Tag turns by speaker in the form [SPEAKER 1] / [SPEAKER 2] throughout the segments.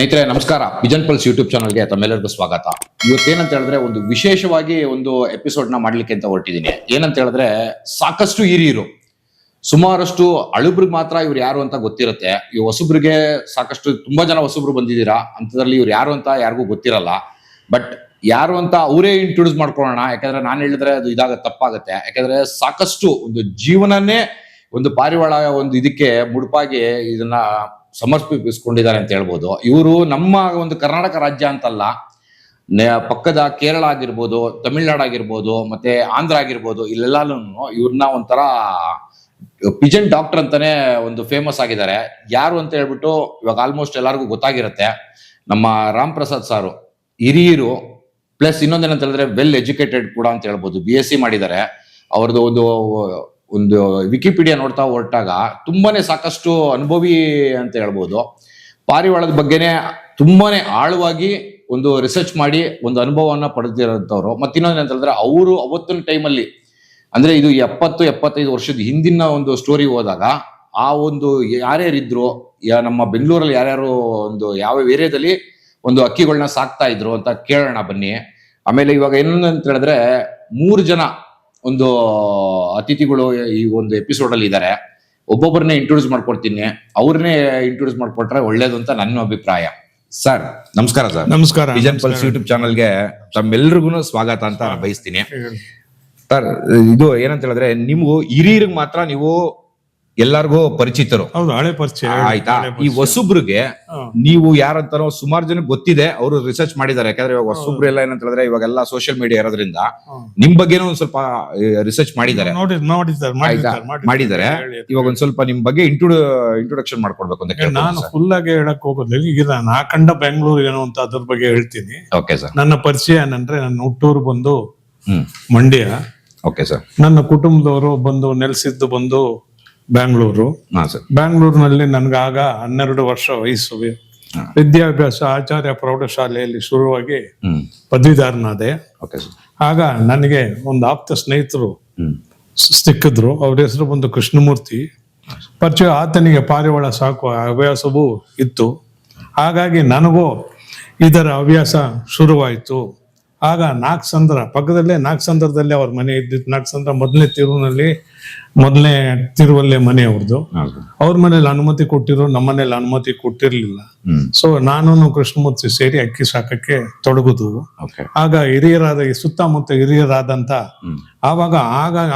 [SPEAKER 1] ಸ್ನೇಹಿತರೆ ನಮಸ್ಕಾರ. Vision pulse YouTube ಚಾನಲ್ಗೆ ತಮ್ಮೆಲ್ಲರಿಗೂ ಸ್ವಾಗತ. ಇವತ್ತೇನಂತ ಹೇಳಿದ್ರೆ ಒಂದು ವಿಶೇಷವಾಗಿ ಒಂದು ಎಪಿಸೋಡ್ ನ ಮಾಡ್ಲಿಕ್ಕೆ ಅಂತ ಹೊರಟಿದ್ದೀನಿ. ಏನಂತ ಹೇಳಿದ್ರೆ ಸಾಕಷ್ಟು ಹಿರಿಯರು, ಸುಮಾರಷ್ಟು ಅಳುಬ್ರಿಗೆ ಮಾತ್ರ ಇವ್ರು ಯಾರು ಅಂತ ಗೊತ್ತಿರುತ್ತೆ. ಈ ಹೊಸಬ್ರಿಗೆ ಸಾಕಷ್ಟು ತುಂಬಾ ಜನ ಹೊಸಬ್ರು ಬಂದಿದ್ದೀರಾ, ಅಂತದ್ರಲ್ಲಿ ಇವ್ರು ಯಾರು ಅಂತ ಯಾರಿಗೂ ಗೊತ್ತಿರಲ್ಲ. ಬಟ್ ಯಾರು ಅಂತ ಅವರೇ ಇಂಟ್ರೊಡ್ಯೂಸ್ ಮಾಡ್ಕೊಳ್ಳೋಣ, ಯಾಕಂದ್ರೆ ನಾನು ಹೇಳಿದ್ರೆ ಅದು ತಪ್ಪಾಗುತ್ತೆ. ಯಾಕಂದ್ರೆ ಸಾಕಷ್ಟು ಒಂದು ಜೀವನನೇ ಒಂದು ಪಾರಿವಾಳ ಒಂದು ಇದಕ್ಕೆ ಮುಡುಪಾಗಿ ಇದನ್ನ ಸಮರ್ಪಿಸ್ಕೊಂಡಿದ್ದಾರೆ ಅಂತ ಹೇಳ್ಬೋದು. ಇವರು ನಮ್ಮ ಒಂದು ಕರ್ನಾಟಕ ರಾಜ್ಯ ಅಂತಲ್ಲ, ಪಕ್ಕದ ಕೇರಳ ಆಗಿರ್ಬೋದು, ತಮಿಳ್ನಾಡು ಆಗಿರ್ಬೋದು, ಮತ್ತೆ ಆಂಧ್ರ ಆಗಿರ್ಬೋದು, ಇಲ್ಲೆಲ್ಲಾನು ಇವ್ರನ್ನ ಒಂಥರ ಪಿಜನ್ ಡಾಕ್ಟರ್ ಅಂತಾನೆ ಒಂದು ಫೇಮಸ್ ಆಗಿದ್ದಾರೆ. ಯಾರು ಅಂತ ಹೇಳ್ಬಿಟ್ಟು ಇವಾಗ ಆಲ್ಮೋಸ್ಟ್ ಎಲ್ಲರಿಗೂ ಗೊತ್ತಾಗಿರುತ್ತೆ. ನಮ್ಮ ರಾಮ್ ಪ್ರಸಾದ್ ಸಾರು ಹಿರಿಯರು, ಪ್ಲಸ್ ಇನ್ನೊಂದೇನಂತ ಹೇಳಿದ್ರೆ ವೆಲ್ ಎಜುಕೇಟೆಡ್ ಕೂಡ ಅಂತ ಹೇಳ್ಬೋದು. BSc ಮಾಡಿದ್ದಾರೆ. ಅವ್ರದ್ದು ಒಂದು ವಿಕಿಪೀಡಿಯಾ ನೋಡ್ತಾ ಹೊರಟಾಗ ತುಂಬಾನೇ ಸಾಕಷ್ಟು ಅನುಭವಿ ಅಂತ ಹೇಳ್ಬೋದು. ಪಾರಿವಾಳದ ಬಗ್ಗೆನೆ ತುಂಬಾನೇ ಆಳವಾಗಿ ಒಂದು ರಿಸರ್ಚ್ ಮಾಡಿ ಒಂದು ಅನುಭವವನ್ನ ಪಡೆದಿರೋಂಥವ್ರು. ಮತ್ತಿನ್ನೊಂದು ಅಂತ ಹೇಳಿದ್ರೆ ಅವರು ಅವತ್ತಿನ ಟೈಮಲ್ಲಿ, ಅಂದ್ರೆ ಇದು 70-75 ವರ್ಷದ ಹಿಂದಿನ ಒಂದು ಸ್ಟೋರಿ ಹೋದಾಗ ಆ ಒಂದು ಯಾರ್ಯಾರಿದ್ರು, ನಮ್ಮ ಬೆಂಗಳೂರಲ್ಲಿ ಯಾರ್ಯಾರು ಒಂದು ಯಾವ ಏರಿಯಾದಲ್ಲಿ ಒಂದು ಅಕ್ಕಿಗಳನ್ನ ಸಾಕ್ತಾ ಇದ್ರು ಅಂತ ಕೇಳೋಣ ಬನ್ನಿ. ಆಮೇಲೆ ಇವಾಗ ಏನಂತ ಹೇಳಿದ್ರೆ 3 ಜನ ಒಂದು ಅತಿಥಿಗಳು ಈ ಒಂದು ಎಪಿಸೋಡ್ ಅಲ್ಲಿ ಇದ್ದಾರೆ. ಒಬ್ಬೊಬ್ಬರನ್ನೇ ಇಂಟ್ರೊಡ್ಯೂಸ್ ಮಾಡ್ಕೊಡ್ತೀನಿ. ಅವ್ರನ್ನೇ ಇಂಟ್ರೊಡ್ಯೂಸ್ ಮಾಡ್ಕೊಟ್ರೆ ಒಳ್ಳೇದು ಅಂತ ನನ್ನ ಅಭಿಪ್ರಾಯ. ಸರ್ ನಮಸ್ಕಾರ. ಸರ್
[SPEAKER 2] ನಮಸ್ಕಾರ.
[SPEAKER 1] ವಿಜನ್ ಪಲ್ಸ್ ಯೂಟ್ಯೂಬ್ ಚಾನಲ್ಗೆ ತಮ್ಮೆಲ್ರಿಗೂ ಸ್ವಾಗತ ಅಂತ ಬಯಸ್ತೀನಿ. ಸರ್ ಇದು ಏನಂತ ಹೇಳಿದ್ರೆ ನಿಮ್ಗೂ ಹಿರಿಯರಿಗೆ ಮಾತ್ರ ನೀವು ಎಲ್ಲಾರ್ಗೂ ಪರಿಚಿತರು.
[SPEAKER 2] ಹೌದು, ಹಳೆ ಪರಿಚಯ.
[SPEAKER 1] ಆಯ್ತಾ? ಈ ಹೊಸಬ್ರಿಗೆ ನೀವು ಯಾರಂತಾರೋ ಸುಮಾರು ಜನ ಗೊತ್ತಿದೆ, ಅವರು ರಿಸರ್ಚ್ ಮಾಡಿದ್ದಾರೆ. ಯಾಕಂದ್ರೆ ಇವಾಗ ಹೊಸಬ್ರು ಎಲ್ಲ ಏನಂತ ಹೇಳಿದ್ರೆ ಇವಾಗೆಲ್ಲ ಸೋಷಿಯಲ್ ಮೀಡಿಯಾ ಇರೋದ್ರಿಂದ ನಿಮ್ ಬಗ್ಗೆನೂ ಒಂದ್ ಸ್ವಲ್ಪ ರಿಸರ್ಚ್ ಮಾಡಿದ್ದಾರೆ. ಇವಾಗ ಒಂದ್ ಸ್ವಲ್ಪ ನಿಮ್ ಬಗ್ಗೆ ಇಂಟ್ರೊಡಕ್ಷನ್ ಮಾಡ್ಕೊಡ್ಬೇಕು ಅಂತ
[SPEAKER 2] ನಾನು ಫುಲ್ ಆಗಿ ಹೇಳಕ್ ಹೋಗೋದಿಲ್ಲ. ಈಗ ನಾ ಕಂಡ ಬೆಂಗಳೂರು ಏನು ಅಂತ ಅದ್ರ ಬಗ್ಗೆ ಹೇಳ್ತೀನಿ.
[SPEAKER 1] Okay sir.
[SPEAKER 2] ನನ್ನ ಪರಿಚಯ ಏನಂದ್ರೆ, ನನ್ನ ಹುಟ್ಟೂರು ಬಂದು ಮಂಡ್ಯ.
[SPEAKER 1] Okay sir.
[SPEAKER 2] ನನ್ನ ಕುಟುಂಬದವರು ಬಂದು ನೆಲೆಸಿದ್ದು ಬಂದು ಬ್ಯಾಂಗ್ಳೂರು. ಬ್ಯಾಂಗ್ಳೂರಿನಲ್ಲಿ ನನ್ಗಾಗ 12 ವರ್ಷ ವಯಸ್ಸು. ವಿದ್ಯಾಭ್ಯಾಸ ಆಚಾರ್ಯ ಪ್ರೌಢಶಾಲೆಯಲ್ಲಿ ಶುರುವಾಗಿ ಪದವೀಧರನಾದೆ. ಆಗ ನನಗೆ ಒಂದು ಆಪ್ತ ಸ್ನೇಹಿತರು ಸಿಕ್ಕಿದ್ರು. ಅವ್ರ ಹೆಸರು ಬಂದು ಕೃಷ್ಣಮೂರ್ತಿ. ಪರಿಚಯ ಆತನಿಗೆ ಪಾರಿವಾಳ ಸಾಕುವ ಹವ್ಯಾಸವೂ ಇತ್ತು. ಹಾಗಾಗಿ ನನಗೂ ಇದರ ಹವ್ಯಾಸ ಶುರುವಾಯಿತು. ಆಗ ನಾಗಸಂದ್ರ ಪಕ್ಕದಲ್ಲೇ, ನಾಗಸಂದ್ರದಲ್ಲಿ ಅವ್ರ ಮನೆ ಇದ್ದಿತ್ತು. ನಾಗಸಂದ್ರ ಮೊದಲನೇ ತಿರುವಲ್ಲೇ ಮನೆ ಅವ್ರದ್ದು. ಅವ್ರ ಮನೇಲಿ ಅನುಮತಿ ಕೊಟ್ಟಿರೋ, ನಮ್ಮ ಮನೇಲಿ ಅನುಮತಿ ಕೊಟ್ಟಿರ್ಲಿಲ್ಲ. ಸೊ ನಾನು ಕೃಷ್ಣಮೂರ್ತಿ ಸೇರಿ ಅಕ್ಕಿ ಸಾಕಕ್ಕೆ ತೊಡಗುದು. ಆಗ ಹಿರಿಯರಾದ, ಸುತ್ತಮುತ್ತ ಹಿರಿಯರಾದಂತ,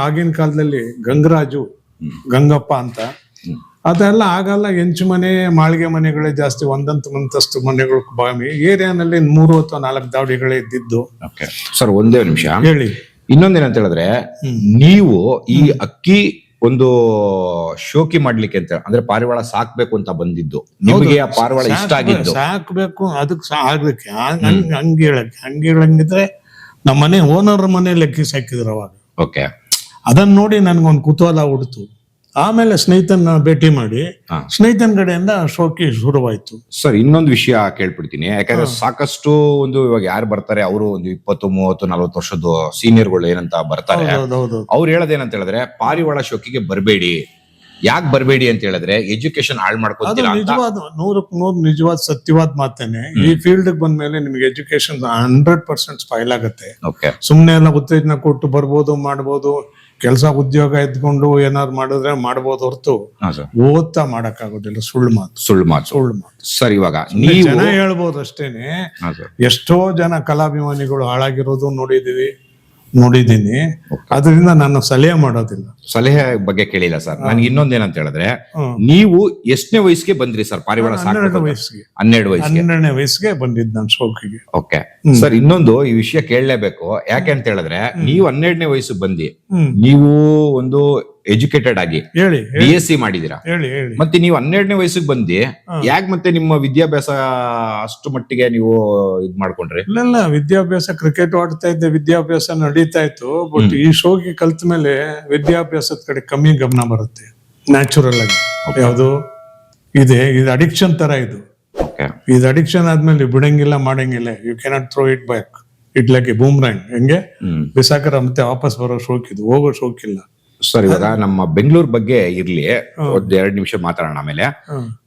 [SPEAKER 2] ಆಗಿನ ಕಾಲದಲ್ಲಿ ಗಂಗರಾಜು, ಗಂಗಪ್ಪ ಅಂತ ಅದೆಲ್ಲ ಆಗಲ್ಲ. ಹೆಂಚು ಮನೆ, ಮಾಳಿಗೆ ಮನೆಗಳೇ ಜಾಸ್ತಿ, ಒಂದಂತಸ್ತು ಮನೆಗಳು ಬಾಮಿ ಏರಿಯಾನಲ್ಲಿ 3 ಅಥವಾ 4 ದಾವಡಿಗಳೇ ಇದ್ದಿದ್ದು.
[SPEAKER 1] ಸರ್ ಒಂದೇ ನಿಮಿಷ
[SPEAKER 2] ಹೇಳಿ.
[SPEAKER 1] ಇನ್ನೊಂದೇನಂತ ಹೇಳಿದ್ರೆ, ನೀವು ಈ ಅಕ್ಕಿ ಒಂದು ಶೋಕಿ ಮಾಡ್ಲಿಕ್ಕೆ ಅಂತ, ಅಂದ್ರೆ ಪಾರಿವಾಳ ಸಾಕ್ಬೇಕು ಅಂತ ಬಂದಿದ್ದು, ನಿಮಗೆ ಆ ಪಾರಿವಾಳ ಇಷ್ಟ ಆಗಿದ್ದು?
[SPEAKER 2] ಸಾಕ್ಬೇಕು, ಅದಕ್ಕೆ ಆಗ್ಲಿಕ್ಕೆ ಹಂಗೆ ಹೇಳಂಗಿದ್ರೆ ನಮ್ಮ ಮನೆ ಓನರ್ ಮನೇಲಿ ಅಕ್ಕಿ ಸಾಕಿದ್ರು ಅವಾಗ.
[SPEAKER 1] ಓಕೆ.
[SPEAKER 2] ಅದನ್ನ ನೋಡಿ ನನ್ಗೊಂದು ಕುತೂಹಲ ಹುಡ್ತು. ಆಮೇಲೆ ಸ್ನೇಹಿತನ ಭೇಟಿ ಮಾಡಿ ಸ್ನೇಹಿತನ ಕಡೆಯಿಂದ ಶೋಕಿ ಶುರುವಾಯ್ತು.
[SPEAKER 1] ಸರ್ ಇನ್ನೊಂದು ವಿಷಯ ಕೇಳ್ಬಿಡ್ತೀನಿ. ಯಾಕಂದ್ರೆ ಸಾಕಷ್ಟು ಒಂದು ಇವಾಗ ಯಾರು ಬರ್ತಾರೆ, ಅವರು ಒಂದು 20, 30, 40 ವರ್ಷದ ಸೀನಿಯರ್ಗಳು ಏನಂತ ಬರ್ತಾರೆ. ಅವ್ರು ಹೇಳೋದೇನಂತ ಹೇಳಿದ್ರೆ, ಪಾರಿವಾಳ ಶೋಕಿಗೆ ಬರಬೇಡಿ. ಯಾಕೆ ಬರಬೇಡಿ ಅಂತ ಹೇಳಿದ್ರೆ, ಎಜುಕೇಶನ್ ಹಾಳು ಮಾಡ್ಕೊತೀರಾ.
[SPEAKER 2] ನಿಜವಾದ 100% ನಿಜವಾದ ಸತ್ಯವಾದ ಮಾತೇನೆ. ಈ ಫೀಲ್ಡ್ ಬಂದ್ಮೇಲೆ ನಿಮ್ಗೆ ಎಜುಕೇಶನ್ 100% ಸ್ಪೈಲ್ ಆಗುತ್ತೆ. ಸುಮ್ನೆ ಎಲ್ಲ ಉತ್ತೇಜನ ಕೊಟ್ಟು ಬರ್ಬೋದು, ಮಾಡ್ಬೋದು, ಕೆಲಸ ಉದ್ಯೋಗ ಎದ್ಕೊಂಡು ಏನಾದ್ರು ಮಾಡಿದ್ರೆ ಮಾಡ್ಬೋದು, ಹೊರತು ಓದ್ತಾ ಮಾಡಕ್ ಆಗೋದಿಲ್ಲ. ಸುಳ್ಳು ಮಾತು.
[SPEAKER 1] ಸರ್ ಇವಾಗ
[SPEAKER 2] ಜನ ಹೇಳ್ಬೋದು ಅಷ್ಟೇನೆ. ಎಷ್ಟೋ ಜನ ಕಲಾಭಿಮಾನಿಗಳು ಹಾಳಾಗಿರೋದು ನೋಡಿದೀನಿ. ಅದರಿಂದ ನಾನು ಸಲಹೆ ಮಾಡೋದಿಲ್ಲ.
[SPEAKER 1] ಸಲಹೆ ಬಗ್ಗೆ ಕೇಳಿಲ್ಲ ಸರ್. ನನ್ಗೆ ಇನ್ನೊಂದೇನಂತ ಹೇಳಿದ್ರೆ, ನೀವು ಎಷ್ಟನೇ ವಯಸ್ಸಿಗೆ ಬಂದ್ರಿ ಸರ್ ಪಾರಿವಾಳ? 12ನೇ
[SPEAKER 2] ವಯಸ್ಸಿಗೆ ಬಂದಿದ್ದು ನಾನು ಶೋಕಿಗೆ.
[SPEAKER 1] Okay sir. ಇನ್ನೊಂದು ಈ ವಿಷಯ ಕೇಳಲೇಬೇಕು. ಯಾಕೆ ಅಂತ ಹೇಳಿದ್ರೆ, ನೀವು 12ನೇ ವಯಸ್ಸಿಗೆ ಬಂದಿ, ನೀವು ಒಂದು ಎಜುಕೇಟೆಡ್ ಆಗಿ BSc ಮಾಡಿದೀರಾ. ಮತ್ತೆ ನೀವು 12ನೇ ವಯಸ್ಸಿಗೆ ಬಂದಿ, ಯಾಕೆ ಮತ್ತೆ ನಿಮ್ಮ ವಿದ್ಯಾಭ್ಯಾಸ ಅಷ್ಟು ಮಟ್ಟಿಗೆ ನೀವು ಇದ್ ಮಾಡ್ಕೊಂಡ್ರಿ?
[SPEAKER 2] ಇಲ್ಲ, ವಿದ್ಯಾಭ್ಯಾಸ ಕ್ರಿಕೆಟ್ ಆಡ್ತಾ ಇದ್ದೆ, ವಿದ್ಯಾಭ್ಯಾಸ ನಡೀತಾ ಇತ್ತು. ಬಟ್ ಈ ಶೋಕಿ ಕಲ್ತ ಮೇಲೆ ವಿದ್ಯಾಭ್ಯಾಸದ ಕಡೆ ಕಮ್ಮಿ ಗಮನ ಬರುತ್ತೆ ನ್ಯಾಚುರಲ್ ಆಗಿ. ಯಾವುದು ಇದು ಅಡಿಕ್ಷನ್ ತರ. ಇದು ಅಡಿಕ್ಷನ್ ಆದ್ಮೇಲೆ ಬಿಡಂಗಿಲ್ಲ, ಮಾಡಂಗಿಲ್ಲ. You cannot throw it back. It like a boomerang. ಹೆಂಗೆ ಬಿಸಾಕರ ಮತ್ತೆ ವಾಪಸ್ ಬರೋ ಶೋಕಿದು, ಹೋಗೋ ಶೋಕಿಲ್ಲ.
[SPEAKER 1] ಸರ್ ಇವಾಗ ನಮ್ಮ ಬೆಂಗಳೂರು ಬಗ್ಗೆ ಇರ್ಲಿ, ಒಂದ್ 2 ನಿಮಿಷ ಮಾತಾಡೋಣ. ಆಮೇಲೆ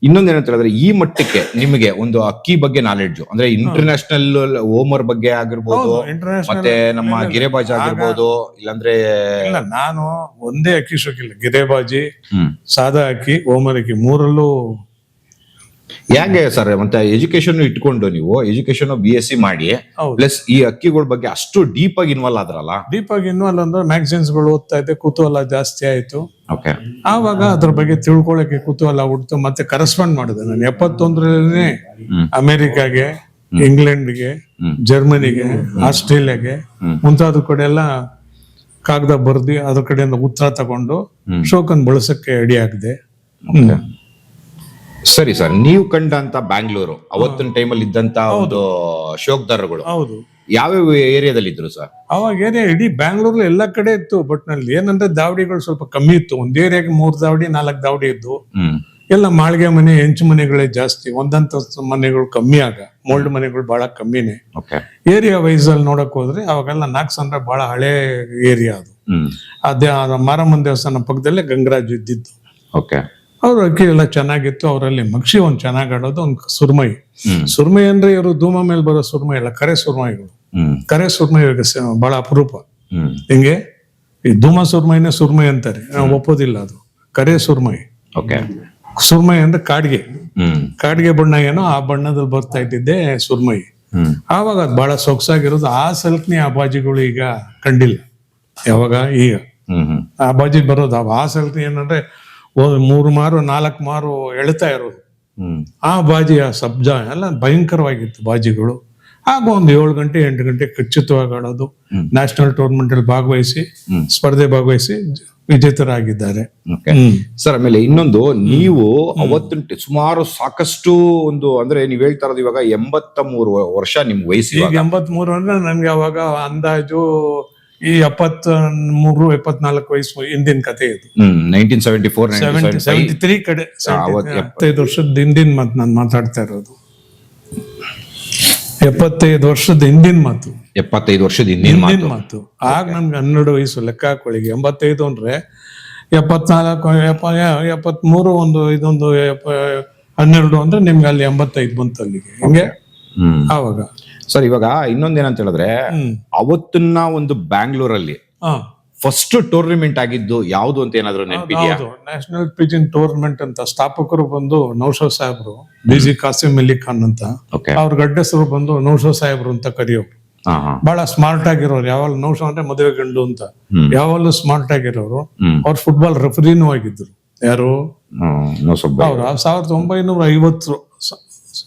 [SPEAKER 1] ಇನ್ನೊಂದೇನಂತ ಹೇಳಿದ್ರೆ, ಈ ಮಟ್ಟಕ್ಕೆ ನಿಮಗೆ ಒಂದು ಅಕ್ಕಿ ಬಗ್ಗೆ ನಾಲೆಡ್ಜ್ ಅಂದ್ರೆ ಇಂಟರ್ನ್ಯಾಷನಲ್ ಓಮರ್ ಬಗ್ಗೆ ಆಗಿರ್ಬೋದು, ಮತ್ತೆ ನಮ್ಮ ಗಿರೆಬಾಜಿ ಆಗಿರ್ಬೋದು, ಇಲ್ಲಾಂದ್ರೆ
[SPEAKER 2] ಇಲ್ಲ, ನಾನು ಒಂದೇ ಅಕ್ಕಿ ಶೋಕಿಲ್ಲ, ಗಿರೆಬಾಜಿ, ಸಾದಾ ಅಕ್ಕಿ, ಓಮರ್ ಅಕ್ಕಿ ಮೂರಲ್ಲೂ.
[SPEAKER 1] ಯಾಕೆ ಸರ್ ಮತ್ತೆ ಎಜುಕೇಶನ್ ಇಟ್ಕೊಂಡು ನೀವು ಎಜುಕೇಶನ್ BSc ಮಾಡಿ ಪ್ಲಸ್ ಈ ಅಕ್ಕಿಗಳ ಬಗ್ಗೆ ಅಷ್ಟು ಡೀಪ್ ಆಗಿ ಇನ್ವಾಲ್ವ್ ಆದ್ರಲ್ಲ?
[SPEAKER 2] ಡೀಪ್ ಆಗಿ ಇನ್ವಾಲ್ವ್ ಅಂದ್ರೆ ಮ್ಯಾಗಝಿನ್ಸ್ ಗಳು ಓದ್ತಾ ಇದ್ದೆ, ಕುತೂಹಲ ಜಾಸ್ತಿ ಆಯ್ತು.
[SPEAKER 1] ಓಕೆ.
[SPEAKER 2] ಆವಾಗ ಅದ್ರ ಬಗ್ಗೆ ತಿಳ್ಕೊಳಕ್ಕೆ ಕುತೂಹಲ ಹುಡ್ತು. ಮತ್ತೆ ಕರೆಸ್ಪಾಂಡ್ ಮಾಡಿದೆ ನಾನು 71ರಲ್ಲೇ ಅಮೆರಿಕಾಗೆ, ಇಂಗ್ಲೆಂಡ್ಗೆ, ಜರ್ಮನಿಗೆ, ಆಸ್ಟ್ರೇಲಿಯಾಗೆ ಮುಂತಾದ ಕಡೆ ಎಲ್ಲ ಕಾಗದ ಬರ್ದಿ ಅದ್ರ ಕಡೆಯಿಂದ ಉತ್ತರ ತಗೊಂಡು ಶೋಕನ್ ಬಳಸಕ್ಕೆ ರೆಡಿ ಆಗಿದೆ.
[SPEAKER 1] ಸರಿ ಸರ್, ನೀವು ಕಂಡಂತ ಬ್ಯಾಂಗ್ಳೂರು ಅವತ್ತಿನ ಟೈಮಲ್ಲಿ ಇದ್ದಂತ ಒಂದು ಶೋಕ್ದಾರಗಳು
[SPEAKER 2] ಹೌದು,
[SPEAKER 1] ಯಾವ್ಯಾವ ಏರಿಯಾದಲ್ಲಿ ಇದ್ರು ಸರ್?
[SPEAKER 2] ಅವಾಗ ಏರಿಯಾ ಇಡೀ ಬ್ಯಾಂಗ್ಳೂರ್ಲಿ ಎಲ್ಲಾ ಕಡೆ ಇತ್ತು. ಬಟ್ ನಲ್ಲಿ ಏನಂದ್ರೆ ದಾವಡಿಗಳು ಸ್ವಲ್ಪ ಕಮ್ಮಿ ಇತ್ತು. ಒಂದ್ ಏರಿಯಾಗೆ 3 ದಾವಡಿ 4 ದಾವಡಿ ಇದ್ದು. ಎಲ್ಲ ಮಾಳಿಗೆ ಮನೆ, ಹೆಂಚು ಮನೆಗಳೇ ಜಾಸ್ತಿ. ಒಂದಂತ ಮನೆಗಳು ಕಮ್ಮಿ. ಆಗ ಮೋಲ್ಡ್ ಮನೆಗಳು ಬಹಳ ಕಮ್ಮಿನೇ. ಏರಿಯಾ ವೈಸ್ ಅಲ್ಲಿ ನೋಡಕ್ ಹೋದ್ರೆ ಅವಾಗೆಲ್ಲ ನಾಕ್ಸ್ ಅಂದ್ರೆ ಬಹಳ ಹಳೆ ಏರಿಯಾ ಅದು. ಅದೇ ಮಾರಮ್ಮನ ದೇವಸ್ಥಾನ ಪಕ್ಕದಲ್ಲೇ ಗಂಗರಾಜ್ ಇದ್ದಿದ್ದು. ಅವ್ರ ಅಕ್ಕಿ ಎಲ್ಲ ಚೆನ್ನಾಗಿತ್ತು. ಅವರಲ್ಲಿ ಮಕ್ಷಿ ಒಂದ್ ಚೆನ್ನಾಗ್ ಆಡೋದು, ಒಂದ್ ಸುರ್ಮೈ. ಸುರ್ಮೈ ಅಂದ್ರೆ ಇವರು ಧೂಮ ಮೇಲೆ ಬರೋ ಸುರ್ಮೈ ಅಲ್ಲ, ಕರೆ ಸುರ್ಮೈಗಳು. ಕರೆ ಸುರ್ಮೈ ಬಹಳ ಅಪರೂಪ. ಹಿಂಗೆ ಈ ಧೂಮ ಸುರ್ಮೈನೇ ಸುರ್ಮೈ ಅಂತಾರೆ, ನಾವು ಒಪ್ಪೋದಿಲ್ಲ. ಅದು ಕರೆ ಸುರ್ಮೈ. ಸುರ್ಮೈ ಅಂದ್ರೆ ಕಾಡ್ಗೆ ಬಣ್ಣ ಏನೋ ಆ ಬಣ್ಣದಲ್ಲಿ ಬರ್ತಾ ಇದ್ದಿದ್ದೆ ಸುರ್ಮೈ. ಆವಾಗ ಅದು ಬಹಳ ಸೊಗಸಾಗಿರೋದು. ಆ ಸಲ್ಕ್ನಿ ಆ ಬಾಜಿಗಳು ಈಗ ಕಂಡಿಲ್ಲ. ಯಾವಾಗ ಈಗ ಆ ಬಾಜಿ ಬರೋದು ಆ ಸಲ್ಕ್ನಿ ಏನಂದ್ರೆ 3 ಮಾರು 4 ಮಾರು ಎಳ್ತಾ ಇರೋದು. ಆ ಬಾಜಿ, ಆ ಸಬ್ಜಾ ಎಲ್ಲ ಭಯಂಕರವಾಗಿತ್ತು ಬಾಜಿಗಳು. ಆಗ ಒಂದು 7 ಗಂಟೆ 8 ಗಂಟೆ ಖಚಿತವಾಗಿ ಆಡೋದು. ನ್ಯಾಷನಲ್ ಟೂರ್ನಮೆಂಟ್ ಅಲ್ಲಿ ಭಾಗವಹಿಸಿ, ಸ್ಪರ್ಧೆ ಭಾಗವಹಿಸಿ ವಿಜೇತರಾಗಿದ್ದಾರೆ.
[SPEAKER 1] ಸರ್ ಆಮೇಲೆ ಇನ್ನೊಂದು, ನೀವು ಅವತ್ತು ಸುಮಾರು ಸಾಕಷ್ಟು ಒಂದು ಅಂದ್ರೆ ನೀವ್ ಹೇಳ್ತಾ ಇರೋದು ಇವಾಗ 83 ವರ್ಷ ನಿಮ್ ವಯಸ್ಸು.
[SPEAKER 2] ಈಗ 83 ಅಂದ್ರೆ ನನ್ಗೆ ಅವಾಗ ಅಂದಾಜು ಈ 73 74 ವಯಸ್ಸು ಹಿಂದಿನ ಕತೆ ಇದು. 1973 ಕಡೆ 75 ವರ್ಷದ ಹಿಂದಿನ ಮಾತು ನಾನು ಮಾತಾಡ್ತಾ ಇರೋದು. 75 ವರ್ಷದ ಹಿಂದಿನ ಮಾತು.
[SPEAKER 1] 75 ವರ್ಷದ ಹಿಂದಿನ
[SPEAKER 2] ಮಾತು. ಆಗ ನನ್ಗೆ 12 ವಯಸ್ಸು. ಲೆಕ್ಕ ಹಾಕೊಳ್ಳಿ. 85 ಅಂದ್ರೆ 74 73 ಒಂದು ಇದೊಂದು 12 ಅಂದ್ರೆ ನಿಮ್ಗೆ ಅಲ್ಲಿ 85 ಬಂತು ಅಲ್ಲಿಗೆ. ಹಿಂಗೆ ಆವಾಗ.
[SPEAKER 1] ಸರ್ ಇವಾಗ ಇನ್ನೊಂದೇನಂತ ಹೇಳಿದ್ರೆ, ಅವತ್ತನ್ನ ಒಂದು ಬ್ಯಾಂಗ್ಳೂರಲ್ಲಿ ಫಸ್ಟ್ ಟೂರ್ನಮೆಂಟ್ ಆಗಿದ್ದು ಯಾವ್ದು ಅಂತ ಏನಾದ್ರು ನೆನಪಿದೆಯಾ?
[SPEAKER 2] ನ್ಯಾಷನಲ್ ಪಿಜಿನ್ ಟೂರ್ನಮೆಂಟ್ ಅಂತ ಸ್ಥಾಪಕರು ಬಂದು ನೌಶಾದ್ ಸಾಹೇಬ್ರು, BG ಕಾಸಿಂ ಅಲಿ ಖಾನ್ ಅಂತ. ಅವ್ರ ಗಡ್ಡೆಸರು ಬಂದು ನೌಶಾದ್ ಸಾಹೇಬ್ರು ಅಂತ ಕರೆಯೋರು. ಬಹಳ ಸ್ಮಾರ್ಟ್ ಆಗಿರೋರು. ಯಾವಾಗ ನೌಶಾ ಅಂದ್ರೆ ಮದುವೆ ಗಂಡು ಅಂತ, ಯಾವಾಗಲೂ ಸ್ಮಾರ್ಟ್ ಆಗಿರೋರು. ಅವ್ರ ಫುಟ್ಬಾಲ್ ರೆಫರಿನೂ ಆಗಿದ್ರು. ಯಾರು? ಅವ್ರ 1950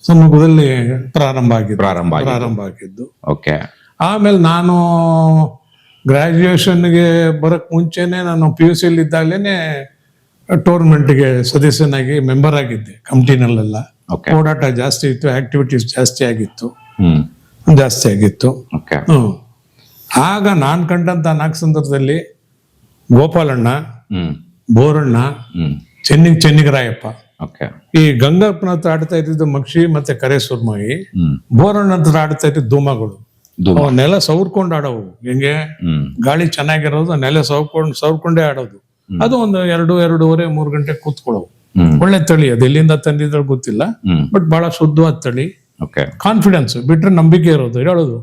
[SPEAKER 2] ಸಮೂಹದಲ್ಲಿ ಪ್ರಾರಂಭ ಆಗಿದ್ದು. ಆಮೇಲೆ ನಾನು ಗ್ರಾಜುಯೇಷನ್ಗೆ ಬರಕ್ ಮುಂಚೆನೆ ನಾನು PUC ಇದ್ದಾಗಲೇನೆ ಟೂರ್ನಮೆಂಟ್ಗೆ ಸದಸ್ಯನಾಗಿ ಮೆಂಬರ್ ಆಗಿದ್ದೆ. ಕಮಿಟಿನಲ್ಲೆಲ್ಲ ಓಡಾಟ ಜಾಸ್ತಿ ಇತ್ತು, ಆಕ್ಟಿವಿಟೀಸ್ ಜಾಸ್ತಿ ಆಗಿತ್ತು. ಆಗ ನಾನ್ ಕಂಡಂತ 4 ಸಂದರ್ಭದಲ್ಲಿ ಗೋಪಾಲಣ್ಣ, ಬೋರಣ್ಣ, ಚೆನ್ನಿಗರಾಯಪ್ಪ, ಈ ಗಂಗಪ್ಪನ ಹತ್ರ ಆಡ್ತಾ ಇದ್ದಿದ್ದು ಮಕ್ಷಿ ಮತ್ತೆ ಕರೆ ಸುರ್ಮಾಯಿ, ಬೋರಣ್ಣ ಹತ್ರ ಆಡ್ತಾ ಇದ್ದಿದ್ದು ಧೂಮಗಳು. ನೆಲ ಸವರ್ಕೊಂಡು ಆಡೋವು. ಹೆಂಗೆ ಗಾಳಿ ಚೆನ್ನಾಗಿರೋದು, ನೆಲ ಸವರ್ಕೊಂಡೇ ಆಡೋದು. ಅದು ಒಂದು 2-2.5-3 ಗಂಟೆ ಕೂತ್ಕೊಳ್ಳೋವು. ಒಳ್ಳೆ ತಳಿ. ಅದು ಎಲ್ಲಿಂದ ತಂದಿದ್ರು ಗೊತ್ತಿಲ್ಲ, ಬಟ್ ಬಹಳ ಶುದ್ಧವಾದ ತಳಿ. ಕಾನ್ಫಿಡೆನ್ಸ್ ಬಿಟ್ರೆ ನಂಬಿಕೆ ಇರೋದು. ಹೇಳೋದು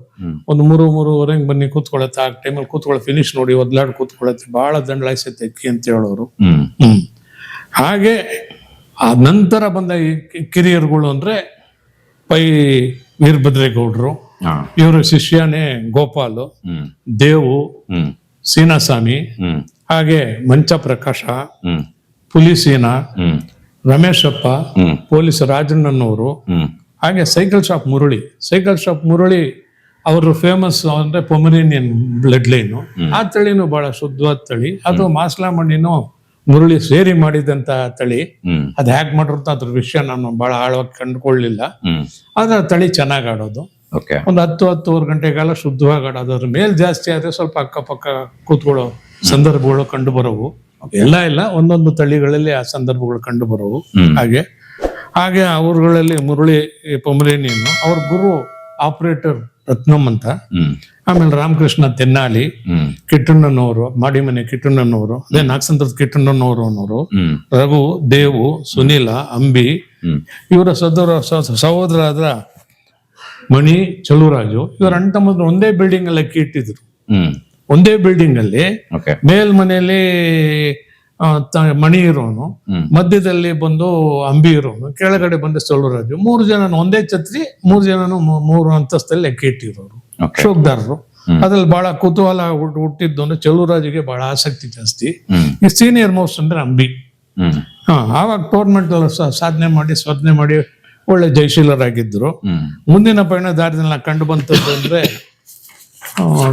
[SPEAKER 2] ಒಂದು 3-3:30 ಬನ್ನಿ ಕೂತ್ಕೊಳತ್ತೆ. ಆ ಟೈಮಲ್ಲಿ ಫಿನಿಶ್ ನೋಡಿ ಒದ್ಲಾಡ್ ಕೂತ್ಕೊಳತ್ತೆ, ಬಹಳ ದಂಡಲಾಯಿಸತ್ತೆ ಅಕ್ಕಿ ಅಂತ ಹೇಳೋರು. ಹಾಗೆ ಆ ನಂತರ ಬಂದ ಕಿರಿಯರುಗಳು ಅಂದ್ರೆ ಪೈ ವೀರಭದ್ರೇಗೌಡರು, ಇವರು ಶಿಷ್ಯನೇ ಗೋಪಾಲು, ದೇವು, ಸೀನಾಸ್ವಾಮಿ, ಹಾಗೆ ಮಂಚ ಪ್ರಕಾಶ, ಪುಲಿಸೀನಾ, ರಮೇಶಪ್ಪ, ಪೊಲೀಸ್ ರಾಜಣ್ಣನವರು, ಹಾಗೆ ಸೈಕಲ್ ಶಾಪ್ ಮುರಳಿ ಅವರು ಫೇಮಸ್ ಅಂದ್ರೆ ಪೊಮರೇನಿಯನ್ ಬ್ಲಡ್ ಲೈನು. ಆ ತಳಿನೂ ಬಹಳ ಶುದ್ಧವಾದ ತಳಿ. ಅದು ಮಾಸ್ಲಾ ಮಣ್ಣಿನೂ ಮುರಳಿ ಸೇರಿ ಮಾಡಿದಂತ ತಳಿ. ಅದ್ ಹ್ಯಾಕ್ ಮಾಡಿರ್ತ ಅದ್ರ ವಿಷಯ ನಾನು ಬಹಳ ಆಳವಾಗಿ ಕಂಡುಕೊಳ್ಳಲಿಲ್ಲ. ಆದ್ರೆ ತಳಿ ಚೆನ್ನಾಗ್ ಆಡೋದು. ಒಂದು 10-10:30 ಗಂಟೆಗಾಲ ಶುದ್ಧವಾಗಿ ಆಡೋದು. ಅದ್ರ ಮೇಲ್ ಜಾಸ್ತಿ ಆದ್ರೆ ಸ್ವಲ್ಪ ಅಕ್ಕಪಕ್ಕ ಕೂತ್ಕೊಳ್ಳೋ ಸಂದರ್ಭಗಳು ಕಂಡು ಬರೋವು. ಎಲ್ಲ ಒಂದೊಂದು ತಳಿಗಳಲ್ಲಿ ಆ ಸಂದರ್ಭಗಳು ಕಂಡು ಬರೋವು. ಹಾಗೆ ಅವ್ರಗಳಲ್ಲಿ ಮುರಳಿ ಪೊಮರೇನಿಯನ್ನು, ಅವ್ರ ಗುರು ಆಪರೇಟರ್ ರತ್ನಂ ಅಂತ. ಆಮೇಲೆ ರಾಮಕೃಷ್ಣ ತೆನ್ನಾಲಿ, ಕಿಟ್ಟಣ್ಣನವರು, ಮಾಡಿಮನೆ ಕಿಟ್ಟಣ್ಣನವರು, ಅದೇ ನಾಗಸಂದ್ರದ ಕಿಟ್ಟಣ್ಣನವರು ಅನ್ನೋರು, ರಘು, ದೇವು, ಸುನೀಲ, ಅಂಬಿ, ಇವರ ಸಹೋದರಾದ ಮಣಿ, ಚಲುರಾಜು, ಇವರ ಅಣ್ಣ ತಮ್ಮಂದ್ರು ಒಂದೇ ಬಿಲ್ಡಿಂಗ್ ಅಲ್ಲಿ ಅಕ್ಕಿ ಇಟ್ಟಿದ್ರು. ಒಂದೇ ಬಿಲ್ಡಿಂಗ್ ಅಲ್ಲಿ ಮೇಲ್ಮನೆಯಲ್ಲಿ ಮಣಿ ಇರೋನು, ಮಧ್ಯದಲ್ಲಿ ಬಂದು ಅಂಬಿ ಇರೋನು, ಕೆಳಗಡೆ ಬಂದು ಚಲುರಾಜು, 3 ಜನ ಒಂದೇ ಛತ್ರಿ, 3 ಜನನು 3 ಅಂತಸ್ತಲ್ಲಿ ಅಕ್ಕಿ ಇಟ್ಟಿರೋರು, ಶೋಕ್ದಾರರು. ಅದ್ರಲ್ಲಿ ಬಹಳ ಕುತೂಹಲ ಹುಟ್ಟಿದ್ದು ಅಂದ್ರೆ ಚಲುರಾಜಿಗೆ ಬಹಳ ಆಸಕ್ತಿ ಜಾಸ್ತಿ. ಈ ಸೀನಿಯರ್ ಮೋಸ್ಟ್ ಅಂದ್ರೆ ಅಂಬಿ. ಆವಾಗ ಟೂರ್ನಮೆಂಟ್ ಸಾಧನೆ ಮಾಡಿ ಒಳ್ಳೆ ಜಯಶೀಲರಾಗಿದ್ರು. ಮುಂದಿನ ಪಯಣ ದಾರಿನಲ್ಲಿ ಕಂಡು ಬಂತದ್ದು ಅಂದ್ರೆ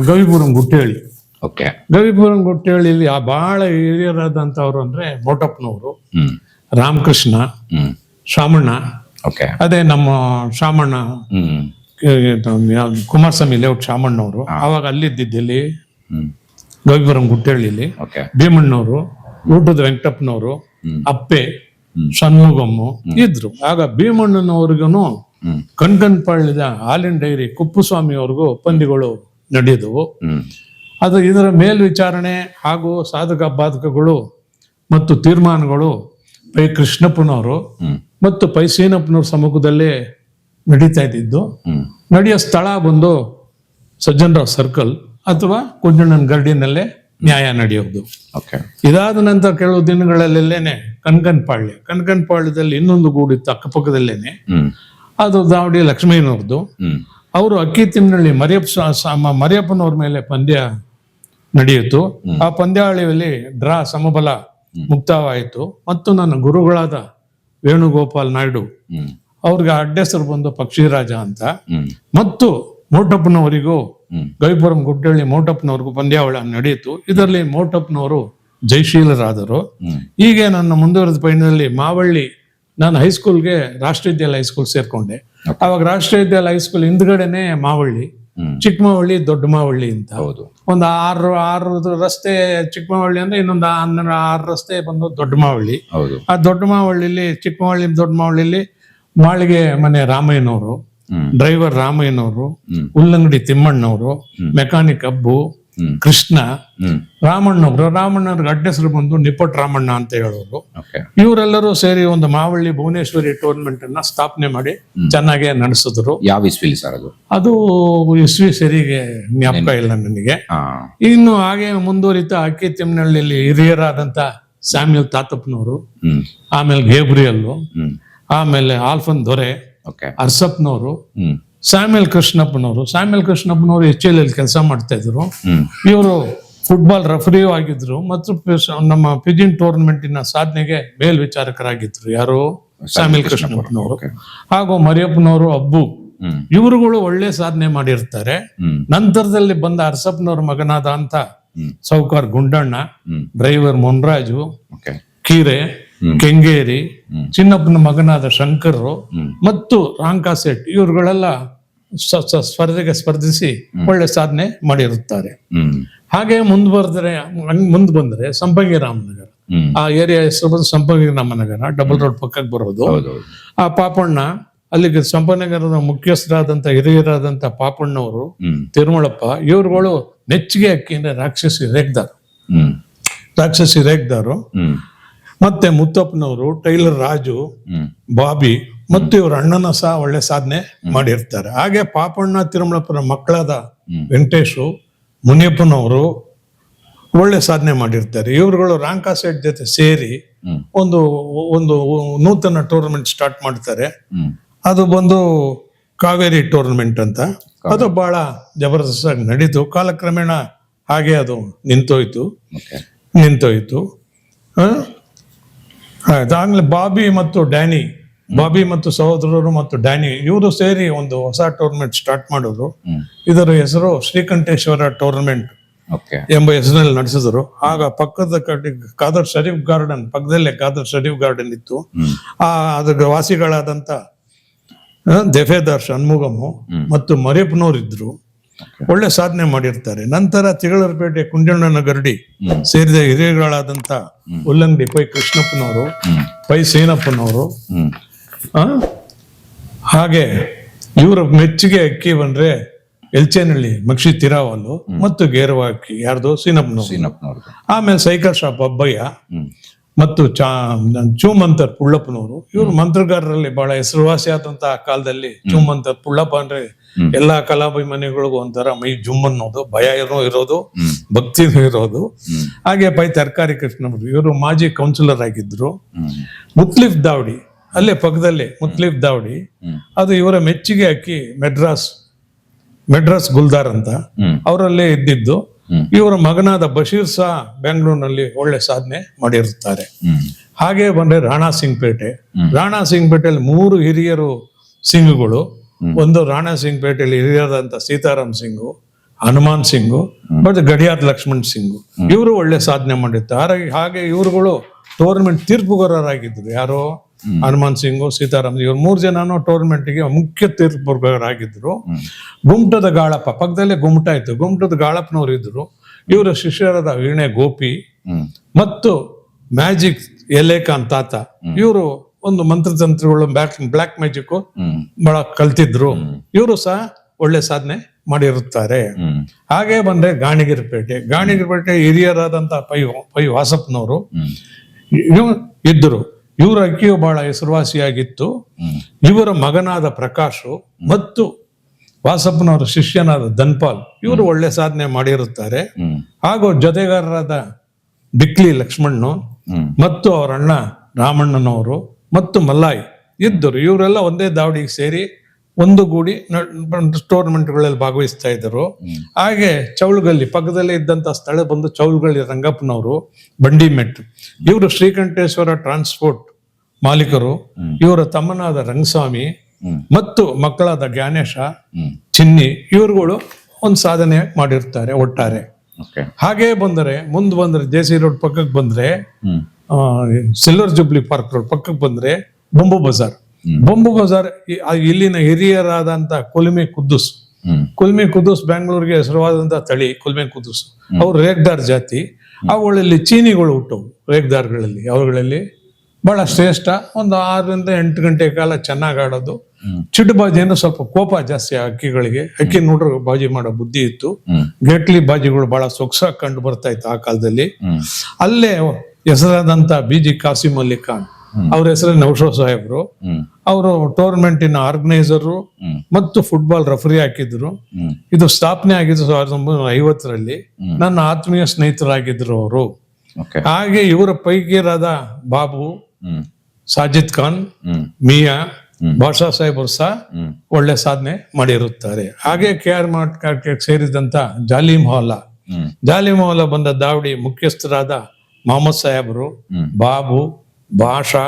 [SPEAKER 2] ಗವಿಪುರಂ ಗುಟ್ಟೇಳಿ. ಗವಿಪುರಂ ಗುಟ್ಟೇಳಿಲಿ ಬಹಳ ಹಿರಿಯರಾದಂತವ್ರು ಅಂದ್ರೆ ಮೋಟಪ್ಪನವರು, ರಾಮಕೃಷ್ಣ, ಶಾಮಣ್ಣ, ಅದೇ ನಮ್ಮ ಶಾಮಣ್ಣ, ಕುಮಾರಸ್ವಾಮಿ ಲೇಔಟ್ ಶಾಮಣ್ಣವರು ಅವಾಗ ಅಲ್ಲಿದ್ದಿಲ್ಲಿ ಗವಿಪುರಂ ಗುಟ್ಟೇಳಿಲಿ. ಭೀಮಣ್ಣವರು, ಊಟದ ವೆಂಕಟಪ್ಪನವರು, ಅಪ್ಪೆ, ಷಣ್ಮುಗಮ್ಮ ಇದ್ರು. ಆಗ ಭೀಮಣ್ಣನವ್ರಿಗೂ ಕಣ್ಕನ್ಪಾಳ್ಯದ ಹಾಲಿನ ಡೈರಿ ಕುಪ್ಪುಸ್ವಾಮಿ ಅವ್ರಿಗೂ ಪಂದ್ಯಗಳು ನಡೆದವು. ಅದು ಇದರ ಮೇಲ್ವಿಚಾರಣೆ ಹಾಗೂ ಸಾಧಕ ಬಾಧಕಗಳು ಮತ್ತು ತೀರ್ಮಾನಗಳು ಪೈ ಕೃಷ್ಣಪ್ಪನವರು ಮತ್ತು ಪೈ ಸೀನಪ್ಪನವ್ರ ಸಮ್ಮುಖದಲ್ಲೇ ನಡೀತಾ ಇದ್ದಿದ್ದು. ನಡೆಯೋ ಸ್ಥಳ ಬಂದು ಸಜ್ಜನರಾವ್ ಸರ್ಕಲ್ ಅಥವಾ ಕುಂಜಣ್ಣನ ಗರ್ಡಿನಲ್ಲೇ ನ್ಯಾಯ ನಡೆಯೋದು. ಇದಾದ ನಂತರ ಕೆಲವು ದಿನಗಳಲ್ಲೇನೆ ಕನಕನಪಾಳ್ಯದಲ್ಲಿ ಇನ್ನೊಂದು ಗೂಡಿತ್ತು ಅಕ್ಕಪಕ್ಕದಲ್ಲೇನೆ, ಅದು ದಾವಡಿ ಲಕ್ಷ್ಮೀನವ್ರದ್ದು. ಅವರು ಅಕ್ಕಿ ತಿಮ್ಮನಹಳ್ಳಿ ಮರಿಯಪ್ಪನವ್ರ ಮೇಲೆ ಪಂದ್ಯ ನಡೆಯಿತು. ಆ ಪಂದ್ಯಾವಳಿಯಲ್ಲಿ ಡ್ರಾ ಸಮಬಲ ಮುಕ್ತವಾಯಿತು. ಮತ್ತು ನನ್ನ ಗುರುಗಳಾದ ವೇಣುಗೋಪಾಲ್ ನಾಯ್ಡು ಅವ್ರಿಗೆ ಅಡ್ಡೆಸರು ಬಂದು ಪಕ್ಷಿರಾಜ ಅಂತ, ಮತ್ತು ಮೋಟಪ್ಪನವರಿಗೂ ಗವಿಪುರಂ ಗುಡ್ಡಳ್ಳಿ ಮೋಟಪ್ಪನವ್ರಿಗೂ ಪಂದ್ಯಾವಳಿ ನಡೆಯಿತು. ಇದರಲ್ಲಿ ಮೋಟಪ್ಪನವರು ಜಯಶೀಲರಾದರು. ಹೀಗೆ ನನ್ನ ಮುಂದುವರೆದ ಪಯಣದಲ್ಲಿ ಮಾವಳ್ಳಿ, ನಾನು ಹೈಸ್ಕೂಲ್ಗೆ ರಾಷ್ಟ್ರೀಯ ವಿದ್ಯಾಲಯ ಹೈಸ್ಕೂಲ್ ಸೇರ್ಕೊಂಡೆ. ಅವಾಗ ರಾಷ್ಟ್ರೀಯ ವಿದ್ಯಾಲಯ ಹೈಸ್ಕೂಲ್ ಹಿಂದ್ಗಡೆನೆ ಮಾವಳ್ಳಿ, ಚಿಕ್ಕಮಾವಳ್ಳಿ, ದೊಡ್ಡ ಮಾವಳ್ಳಿ ಅಂತ ಒಂದು 6 ರಸ್ತೆ ಚಿಕ್ಕಮಾವಳ್ಳಿ ಅಂದ್ರೆ ಇನ್ನೊಂದು 6 ರಸ್ತೆ ಬಂದು ದೊಡ್ಡ ಮಾವಳ್ಳಿ. ಆ ದೊಡ್ಡ ಮಾವಳ್ಳಿಲಿ ಚಿಕ್ಕಮಾವಳ್ಳಿ ದೊಡ್ಡ ಮಾವಳ್ಳಿಲಿ ಮಾಳಿಗೆ ಮನೆ ರಾಮಯ್ಯನವರು, ಡ್ರೈವರ್ ರಾಮಯ್ಯನವರು, ಉಲ್ಲಂಗಡಿ ತಿಮ್ಮಣ್ಣವರು, ಮೆಕ್ಯಾನಿಕ್ ಅಬ್ಬು, ಕೃಷ್ಣ, ರಾಮಣ್ಣವ್ರಿಗೆ ಅಡ್ಡೆಸರು ಬಂದು ನಿಪ್ಪಟ್ ರಾಮಣ್ಣ ಅಂತ ಹೇಳೋರು. ಇವರೆಲ್ಲರೂ ಸೇರಿ ಒಂದು ಮಾವಳ್ಳಿ ಭುವನೇಶ್ವರಿ ಟೂರ್ನಮೆಂಟ್ ಅನ್ನ ಸ್ಥಾಪನೆ ಮಾಡಿ ಚೆನ್ನಾಗೆ ನಡೆಸಿದ್ರು.
[SPEAKER 1] ಯಾವ ಇಸ್ವಿಲಿ ಸರ್ ಅದು?
[SPEAKER 2] ಅದು ಇಸ್ವಿ ಸರಿಗೆ ಜ್ಞಾಪಕ ಇಲ್ಲ ನನಗೆ. ಇನ್ನು ಹಾಗೆ ಮುಂದುವರಿತ ಅಕ್ಕಿ ತಿಮ್ಮನಹಳ್ಳಿಯಲ್ಲಿ ಹಿರಿಯರಾದಂತ ಸ್ಯಾಮ್ಯಲ್ ತಾತಪ್ಪನವರು, ಆಮೇಲೆ ಗೇಬ್ರಿಯಲ್ಲು, ಆಮೇಲೆ ಆಲ್ಫನ್ ದೊರೆ, ಅರ್ಸಪ್ಪನವರು, ಸ್ಯಾಮ್ಯಲ್ ಕೃಷ್ಣಪ್ಪನವರು HL ಕೆಲಸ ಮಾಡ್ತಾ ಇದ್ರು. ಇವರು ಫುಟ್ಬಾಲ್ ರೆಫರಿಯೂ ಆಗಿದ್ರು ಮತ್ತು ನಮ್ಮ ಪಿಜಿನ್ ಟೂರ್ನಮೆಂಟಿನ ಸಾಧನೆಗೆ ಮೇಲ್ವಿಚಾರಕರಾಗಿದ್ರು. ಯಾರು? ಸ್ಯಾಮ್ಯಲ್ ಕೃಷ್ಣಪ್ಪನವರು. ಹಾಗೂ ಮರಿಯಪ್ಪನವರು, ಅಬ್ಬು, ಇವರುಗಳು ಒಳ್ಳೆ ಸಾಧನೆ ಮಾಡಿರ್ತಾರೆ. ನಂತರದಲ್ಲಿ ಬಂದ ಅರ್ಸಪ್ಪನವ್ರ ಮಗನಾದ ಅಂತ ಸೌಕಾರ್ ಗುಂಡಣ್ಣ, ಡ್ರೈವರ್ ಮೊನ್ರಾಜು, ಕೀರೆ, ಕೆಂಗೇರಿ, ಚಿನ್ನಪ್ಪನ ಮಗನಾದ ಶಂಕರ್ ಮತ್ತು ರಾಂಕಾ ಸೆಟ್, ಇವರುಗಳೆಲ್ಲ ಸ್ಪರ್ಧೆಗೆ ಸ್ಪರ್ಧಿಸಿ ಒಳ್ಳೆ ಸಾಧನೆ ಮಾಡಿರುತ್ತಾರೆ. ಹಾಗೆ ಮುಂದೆ ಬಂದ್ರೆ ಸಂಪಂಗಿ ರಾಮನಗರ, ಆ ಏರಿಯಾ ಹೆಸರು ಬಂದು ಸಂಪಂಗಿ ರಾಮನಗರ, ಡಬಲ್ ರೋಡ್ ಪಕ್ಕಕ್ಕೆ ಬರೋದು. ಆ ಪಾಪಣ್ಣ, ಅಲ್ಲಿಗೆ ಸಂಪನಗರದ ಮುಖ್ಯಸ್ಥರಾದಂತ ಹಿರಿಯರಾದಂತ ಪಾಪಣ್ಣವರು, ತಿರುಮಳಪ್ಪ, ಇವರುಗಳು ನೆಚ್ಚಿಗೆ ಅಕ್ಕಿಯಿಂದ ರಾಕ್ಷಸಿ ರೇಗ್ದಾರು. ಮತ್ತೆ ಮುತ್ತಪ್ಪನವರು, ಟೈಲರ್ ರಾಜು, ಬಾಬಿ ಮತ್ತು ಇವ್ರ ಅಣ್ಣನ ಸಹ ಒಳ್ಳೆ ಸಾಧನೆ ಮಾಡಿರ್ತಾರೆ. ಹಾಗೆ ಪಾಪಣ್ಣ ತಿರುಮಳಪ್ಪನ ಮಕ್ಕಳಾದ ವೆಂಕಟೇಶು, ಮುನಿಯಪ್ಪನವರು ಒಳ್ಳೆ ಸಾಧನೆ ಮಾಡಿರ್ತಾರೆ. ಇವರುಗಳು ರಾಂಕಾ ಸೆಟ್ ಜೊತೆ ಸೇರಿ ಒಂದು ನೂತನ ಟೂರ್ನಮೆಂಟ್ ಸ್ಟಾರ್ಟ್ ಮಾಡ್ತಾರೆ. ಅದು ಬಂದು ಕಾವೇರಿ ಟೂರ್ನಮೆಂಟ್ ಅಂತ. ಅದು ಬಹಳ ಜಬರ್ದಸ್ತ್ ಆಗಿ ನಡೀತು. ಕಾಲಕ್ರಮೇಣ ಹಾಗೆ ಅದು ನಿಂತೋಯ್ತು. ಆಮೇಲೆ ಬಾಬಿ ಮತ್ತು ಸಹೋದರರು ಮತ್ತು ಡ್ಯಾನಿ ಇವರು ಸೇರಿ ಒಂದು ಹೊಸ ಟೂರ್ನಮೆಂಟ್ ಸ್ಟಾರ್ಟ್ ಮಾಡೋರು. ಇದರ ಹೆಸರು ಶ್ರೀಕಂಠೇಶ್ವರ ಟೂರ್ನಮೆಂಟ್ ಎಂಬ ಹೆಸರಿನಲ್ಲಿ ನಡೆಸಿದ್ರು. ಆಗ ಪಕ್ಕದ ಖಾದರ್ ಶರೀಫ್ ಗಾರ್ಡನ್ ಪಕ್ಕದಲ್ಲೇ ಖಾದರ್ ಶರೀಫ್ ಗಾರ್ಡನ್ ಇತ್ತು. ಅದ್ರ ವಾಸಿಗಳಾದಂತ ದೆಫೇದಾರ್ ಷಣ್ಮುಗಮ್ಮು ಮತ್ತು ಮರಿಯಪ್ಪನವ್ರು ಇದ್ರು. ಒಳ್ಳೆ ಸಾಧನೆ ಮಾಡಿರ್ತಾರೆ. ನಂತರ ತಿಗಳರಪೇಟೆ ಕುಂಜಣ್ಣನ ಗರಡಿ ಸೇರಿದ ಹಿರಿಯಗಳಾದಂತ ಉಲ್ಲಂಗಡಿ ಪೈ ಕೃಷ್ಣಪ್ಪನವರು, ಪೈ ಸೇನಪ್ಪನವರು, ಹಾಗೆ ಇವರ ಮೆಚ್ಚುಗೆ ಅಕ್ಕಿ ಬಂದ್ರೆ ಎಲ್ಚೇನಹಳ್ಳಿ ಮಕ್ಷಿ ತಿರಾವಲು ಮತ್ತು ಗೇರವಾಕಿ ಯಾರ್ದು ಸೀನಪ್ಪನವ್ರು.
[SPEAKER 1] ಸೀನಪ್ಪನವ್ರದ್ದು.
[SPEAKER 2] ಆಮೇಲೆ ಸೈಕಲ್ ಶಾಪ್ ಅಬ್ಬಯ್ಯ ಮತ್ತು ಚೂಮಂತರ್ ಪುಳ್ಳಪ್ಪನವರು. ಇವರು ಮಂತ್ರಗಾರರಲ್ಲಿ ಬಹಳ ಹೆಸರುವಾಸಿಯಾದಂತಹ ಕಾಲದಲ್ಲಿ ಚೂಮಂತರ್ ಪುಳ್ಳಪ್ಪ ಅಂದ್ರೆ ಎಲ್ಲಾ ಕಲಾಭಿಮಾನಿಗಳಿಗೂ ಒಂಥರ ಮೈ ಜುಮ್ ಅನ್ನೋದು, ಭಯ ಇರೋದು, ಭಕ್ತಿನೂ ಇರೋದು. ಹಾಗೆ ಪೈ ತರಕಾರಿ ಕೃಷ್ಣವರು, ಇವರು ಮಾಜಿ ಕೌನ್ಸಿಲರ್ ಆಗಿದ್ರು. ಮುತ್ಲಿಫ್ ದಾವಡಿ ಅಲ್ಲೇ ಪಕ್ಕದಲ್ಲೇ ಮುತ್ಲಿಫ್ ದಾವಡಿ, ಅದು ಇವರ ಮೆಚ್ಚುಗೆ ಅಕ್ಕಿ ಮೆಡ್ರಾಸ್ ಗುಲ್ದಾರ್ ಅಂತ ಅವರಲ್ಲೇ ಇದ್ದಿದ್ದು. ಇವರ ಮಗನಾದ ಬಶೀರ್ ಸಹ ಬೆಂಗಳೂರಿನಲ್ಲಿ ಒಳ್ಳೆ ಸಾಧನೆ ಮಾಡಿರುತ್ತಾರೆ. ಹಾಗೆ ಬಂದ್ರೆ ರಾಣಾ ಸಿಂಗ್ ಪೇಟೆಯಲ್ಲಿ 3 ಹಿರಿಯರು ಸಿಂಗ್ಗಳು. ಒಂದು ರಾಣಾ ಸಿಂಗ್ ಪೇಟೆಯಲ್ಲಿ ಹಿರಿಯರಾದಂತ ಸೀತಾರಾಮ್ ಸಿಂಗು, ಹನುಮಾನ್ ಸಿಂಗು ಮತ್ತೆ ಗಡಿಯಾರ್ ಲಕ್ಷ್ಮಣ್ ಸಿಂಗು. ಇವರು ಒಳ್ಳೆ ಸಾಧನೆ ಮಾಡಿರ್ತಾರೆ. ಹಾಗೆ ಇವರುಗಳು ಟೂರ್ನಮೆಂಟ್ ತೀರ್ಪುಗಾರರಾಗಿದ್ರು. ಯಾರೋ ಹನುಮಾನ್ ಸಿಂಗು, ಸೀತಾರಾಮ್, ಇವ್ರು 3 ಜನನು ಟೂರ್ನಮೆಂಟ್ಗೆ ಮುಖ್ಯ ತೀರ್ಪುಗಾರರಾಗಿದ್ರು. ಗುಮ್ಟದ ಗಾಳಪ್ಪ, ಪಕ್ಕದಲ್ಲೇ ಗುಮ್ಟ ಇತ್ತು, ಗುಮ್ಟದ ಗಾಳಪ್ಪನವರು ಇದ್ರು. ಇವರ ಶಿಷ್ಯರಾದ ವೀಣೆ ಗೋಪಿ ಮತ್ತು ಮ್ಯಾಜಿಕ್ ಎಲೆಖಾನ್ ತಾತ, ಇವರು ಒಂದು ಮಂತ್ರತಂತ್ರಗಳು ಬ್ಲಾಕ್ ಮ್ಯಾಜಿಕ್ ಬಹಳ ಕಲ್ತಿದ್ರು. ಇವರು ಸಹ ಒಳ್ಳೆ ಸಾಧನೆ ಮಾಡಿರುತ್ತಾರೆ. ಹಾಗೆ ಬಂದ್ರೆ ಗಾಣಿಗಿರಿಪೇಟೆ ಹಿರಿಯರಾದಂತ ಪೈ ವಾಸಪ್ಪನವರು ಇದ್ದರು. ಇವರ ಅಕ್ಕಿಯು ಬಹಳ ಹೆಸರುವಾಸಿಯಾಗಿತ್ತು. ಇವರ ಮಗನಾದ ಪ್ರಕಾಶು ಮತ್ತು ವಾಸಪ್ಪನವರ ಶಿಷ್ಯನಾದ ಧನ್ಪಾಲ್, ಇವರು ಒಳ್ಳೆ ಸಾಧನೆ ಮಾಡಿರುತ್ತಾರೆ. ಹಾಗೂ ಜೊತೆಗಾರರಾದ ಬಿಕ್ಲಿ ಲಕ್ಷ್ಮಣ್ಣು ಮತ್ತು ಅವರ ಅಣ್ಣ ರಾಮಣ್ಣನವರು ಮತ್ತು ಮಲ್ಲಾಯ್ ಇದ್ದರು. ಇವರೆಲ್ಲ ಒಂದೇ ದಾವಡಿಗೆ ಸೇರಿ ಒಂದುಗೂಡಿ ಟೂರ್ನಮೆಂಟ್ಗಳಲ್ಲಿ ಭಾಗವಹಿಸ್ತಾ ಇದ್ದರು. ಹಾಗೆ ಚೌಳಗಲ್ಲಿ ಪಕ್ಕದಲ್ಲೇ ಇದ್ದಂತ ಸ್ಥಳ ಬಂದು ಚೌಳಗಲ್ಲಿ ರಂಗಪ್ಪನವರು, ಬಂಡಿಮೆಟ್, ಇವರು ಶ್ರೀಕಂಠೇಶ್ವರ ಟ್ರಾನ್ಸ್ಪೋರ್ಟ್ ಮಾಲೀಕರು. ಇವರ ತಮ್ಮನಾದ ರಂಗಸ್ವಾಮಿ ಮತ್ತು ಮಕ್ಕಳಾದ ಜ್ಞಾನೇಶ, ಚಿನ್ನಿ, ಇವರುಗಳು ಒಂದು ಸಾಧನೆ ಮಾಡಿರ್ತಾರೆ ಒಟ್ಟಾರೆ. ಹಾಗೆ ಮುಂದೆ ಬಂದ್ರೆ ಜೆ.ಸಿ. ರೋಡ್ ಪಕ್ಕಕ್ಕೆ ಬಂದ್ರೆ, ಸಿಲ್ವರ್ ಜುಬ್ಲಿ ಪಾರ್ಕ್ ರೋಡ್ ಪಕ್ಕಕ್ಕೆ ಬಂದ್ರೆ ಬೊಂಬು ಬಜಾರ್ ಇಲ್ಲಿನ ಹಿರಿಯರಾದಂತ ಕುಲ್ಮೆ ಕುದ್ದೂಸ್ ಬೆಂಗಳೂರಿಗೆ ಹೆಸರುವಾದಂತ ತಳಿ ಕುಲ್ಮೆ ಕುದ್ದೂಸ್. ಅವ್ರು ರೇಗ್ದಾರ್ ಜಾತಿ. ಅವುಗಳಲ್ಲಿ ಚೀನಿಗಳು ಹುಟ್ಟವು. ರೇಗ್ದಾರ್ಗಳಲ್ಲಿ ಅವುಗಳಲ್ಲಿ ಬಹಳ ಶ್ರೇಷ್ಠ. ಒಂದು 6 ರಿಂದ 8 ಗಂಟೆ ಕಾಲ ಚೆನ್ನಾಗಿ ಆಡೋದು. ಚಿಡ್ಡುಬಾಜಿ ಅಂದ್ರೆ ಸ್ವಲ್ಪ ಕೋಪ ಜಾಸ್ತಿ ಅಕ್ಕಿಗಳಿಗೆ. ಅಕ್ಕಿ ನೋಡ್ರೆ ಬಾಜಿ ಮಾಡೋ ಬುದ್ಧಿ ಇತ್ತು. ಗೇಟ್ಲಿ ಬಾಜಿಗಳು ಬಹಳ ಸೊಗಸಾಗಿ ಕಂಡು ಬರ್ತಾ ಇತ್ತು ಆ ಕಾಲದಲ್ಲಿ. ಅಲ್ಲೇ ಹೆಸರಾದಂತ ಬಿ.ಜಿ. ಕಾಸಿಂ ಅಲಿ ಖಾನ್, ಅವ್ರ ಹೆಸರು ನೌಶೋ ಸಾಹೇಬ್ರು. ಅವರು ಟೂರ್ನಮೆಂಟಿನ ಆರ್ಗನೈಸರು ಮತ್ತು ಫುಟ್ಬಾಲ್ ರೆಫರಿ ಹಾಕಿದ್ರು. ಇದು ಸ್ಥಾಪನೆ ಆಗಿದ್ದು 1950ರಲ್ಲಿ. ನನ್ನ ಆತ್ಮೀಯ ಸ್ನೇಹಿತರಾಗಿದ್ರು ಅವರು. ಹಾಗೆ ಇವರ ಪೈಕಿರಾದ ಬಾಬು, ಸಾಜಿದ್ ಖಾನ್, ಮಿಯಾ, ಬಾಷಾ ಸಾಹೇಬರು ಸಹ ಒಳ್ಳೆ ಸಾಧನೆ ಮಾಡಿರುತ್ತಾರೆ. ಹಾಗೆ KR ಮಾರ್ಕೆಟ್ಗೆ ಸೇರಿದಂತ ಜಾಲಿಂ ಹೊಲ ಬಂದ ದಾವಡಿ ಮುಖ್ಯಸ್ಥರಾದ ಮೊಹಮ್ಮದ್ ಸಾಹೇಬರು, ಬಾಬು, ಭಾಷಾ,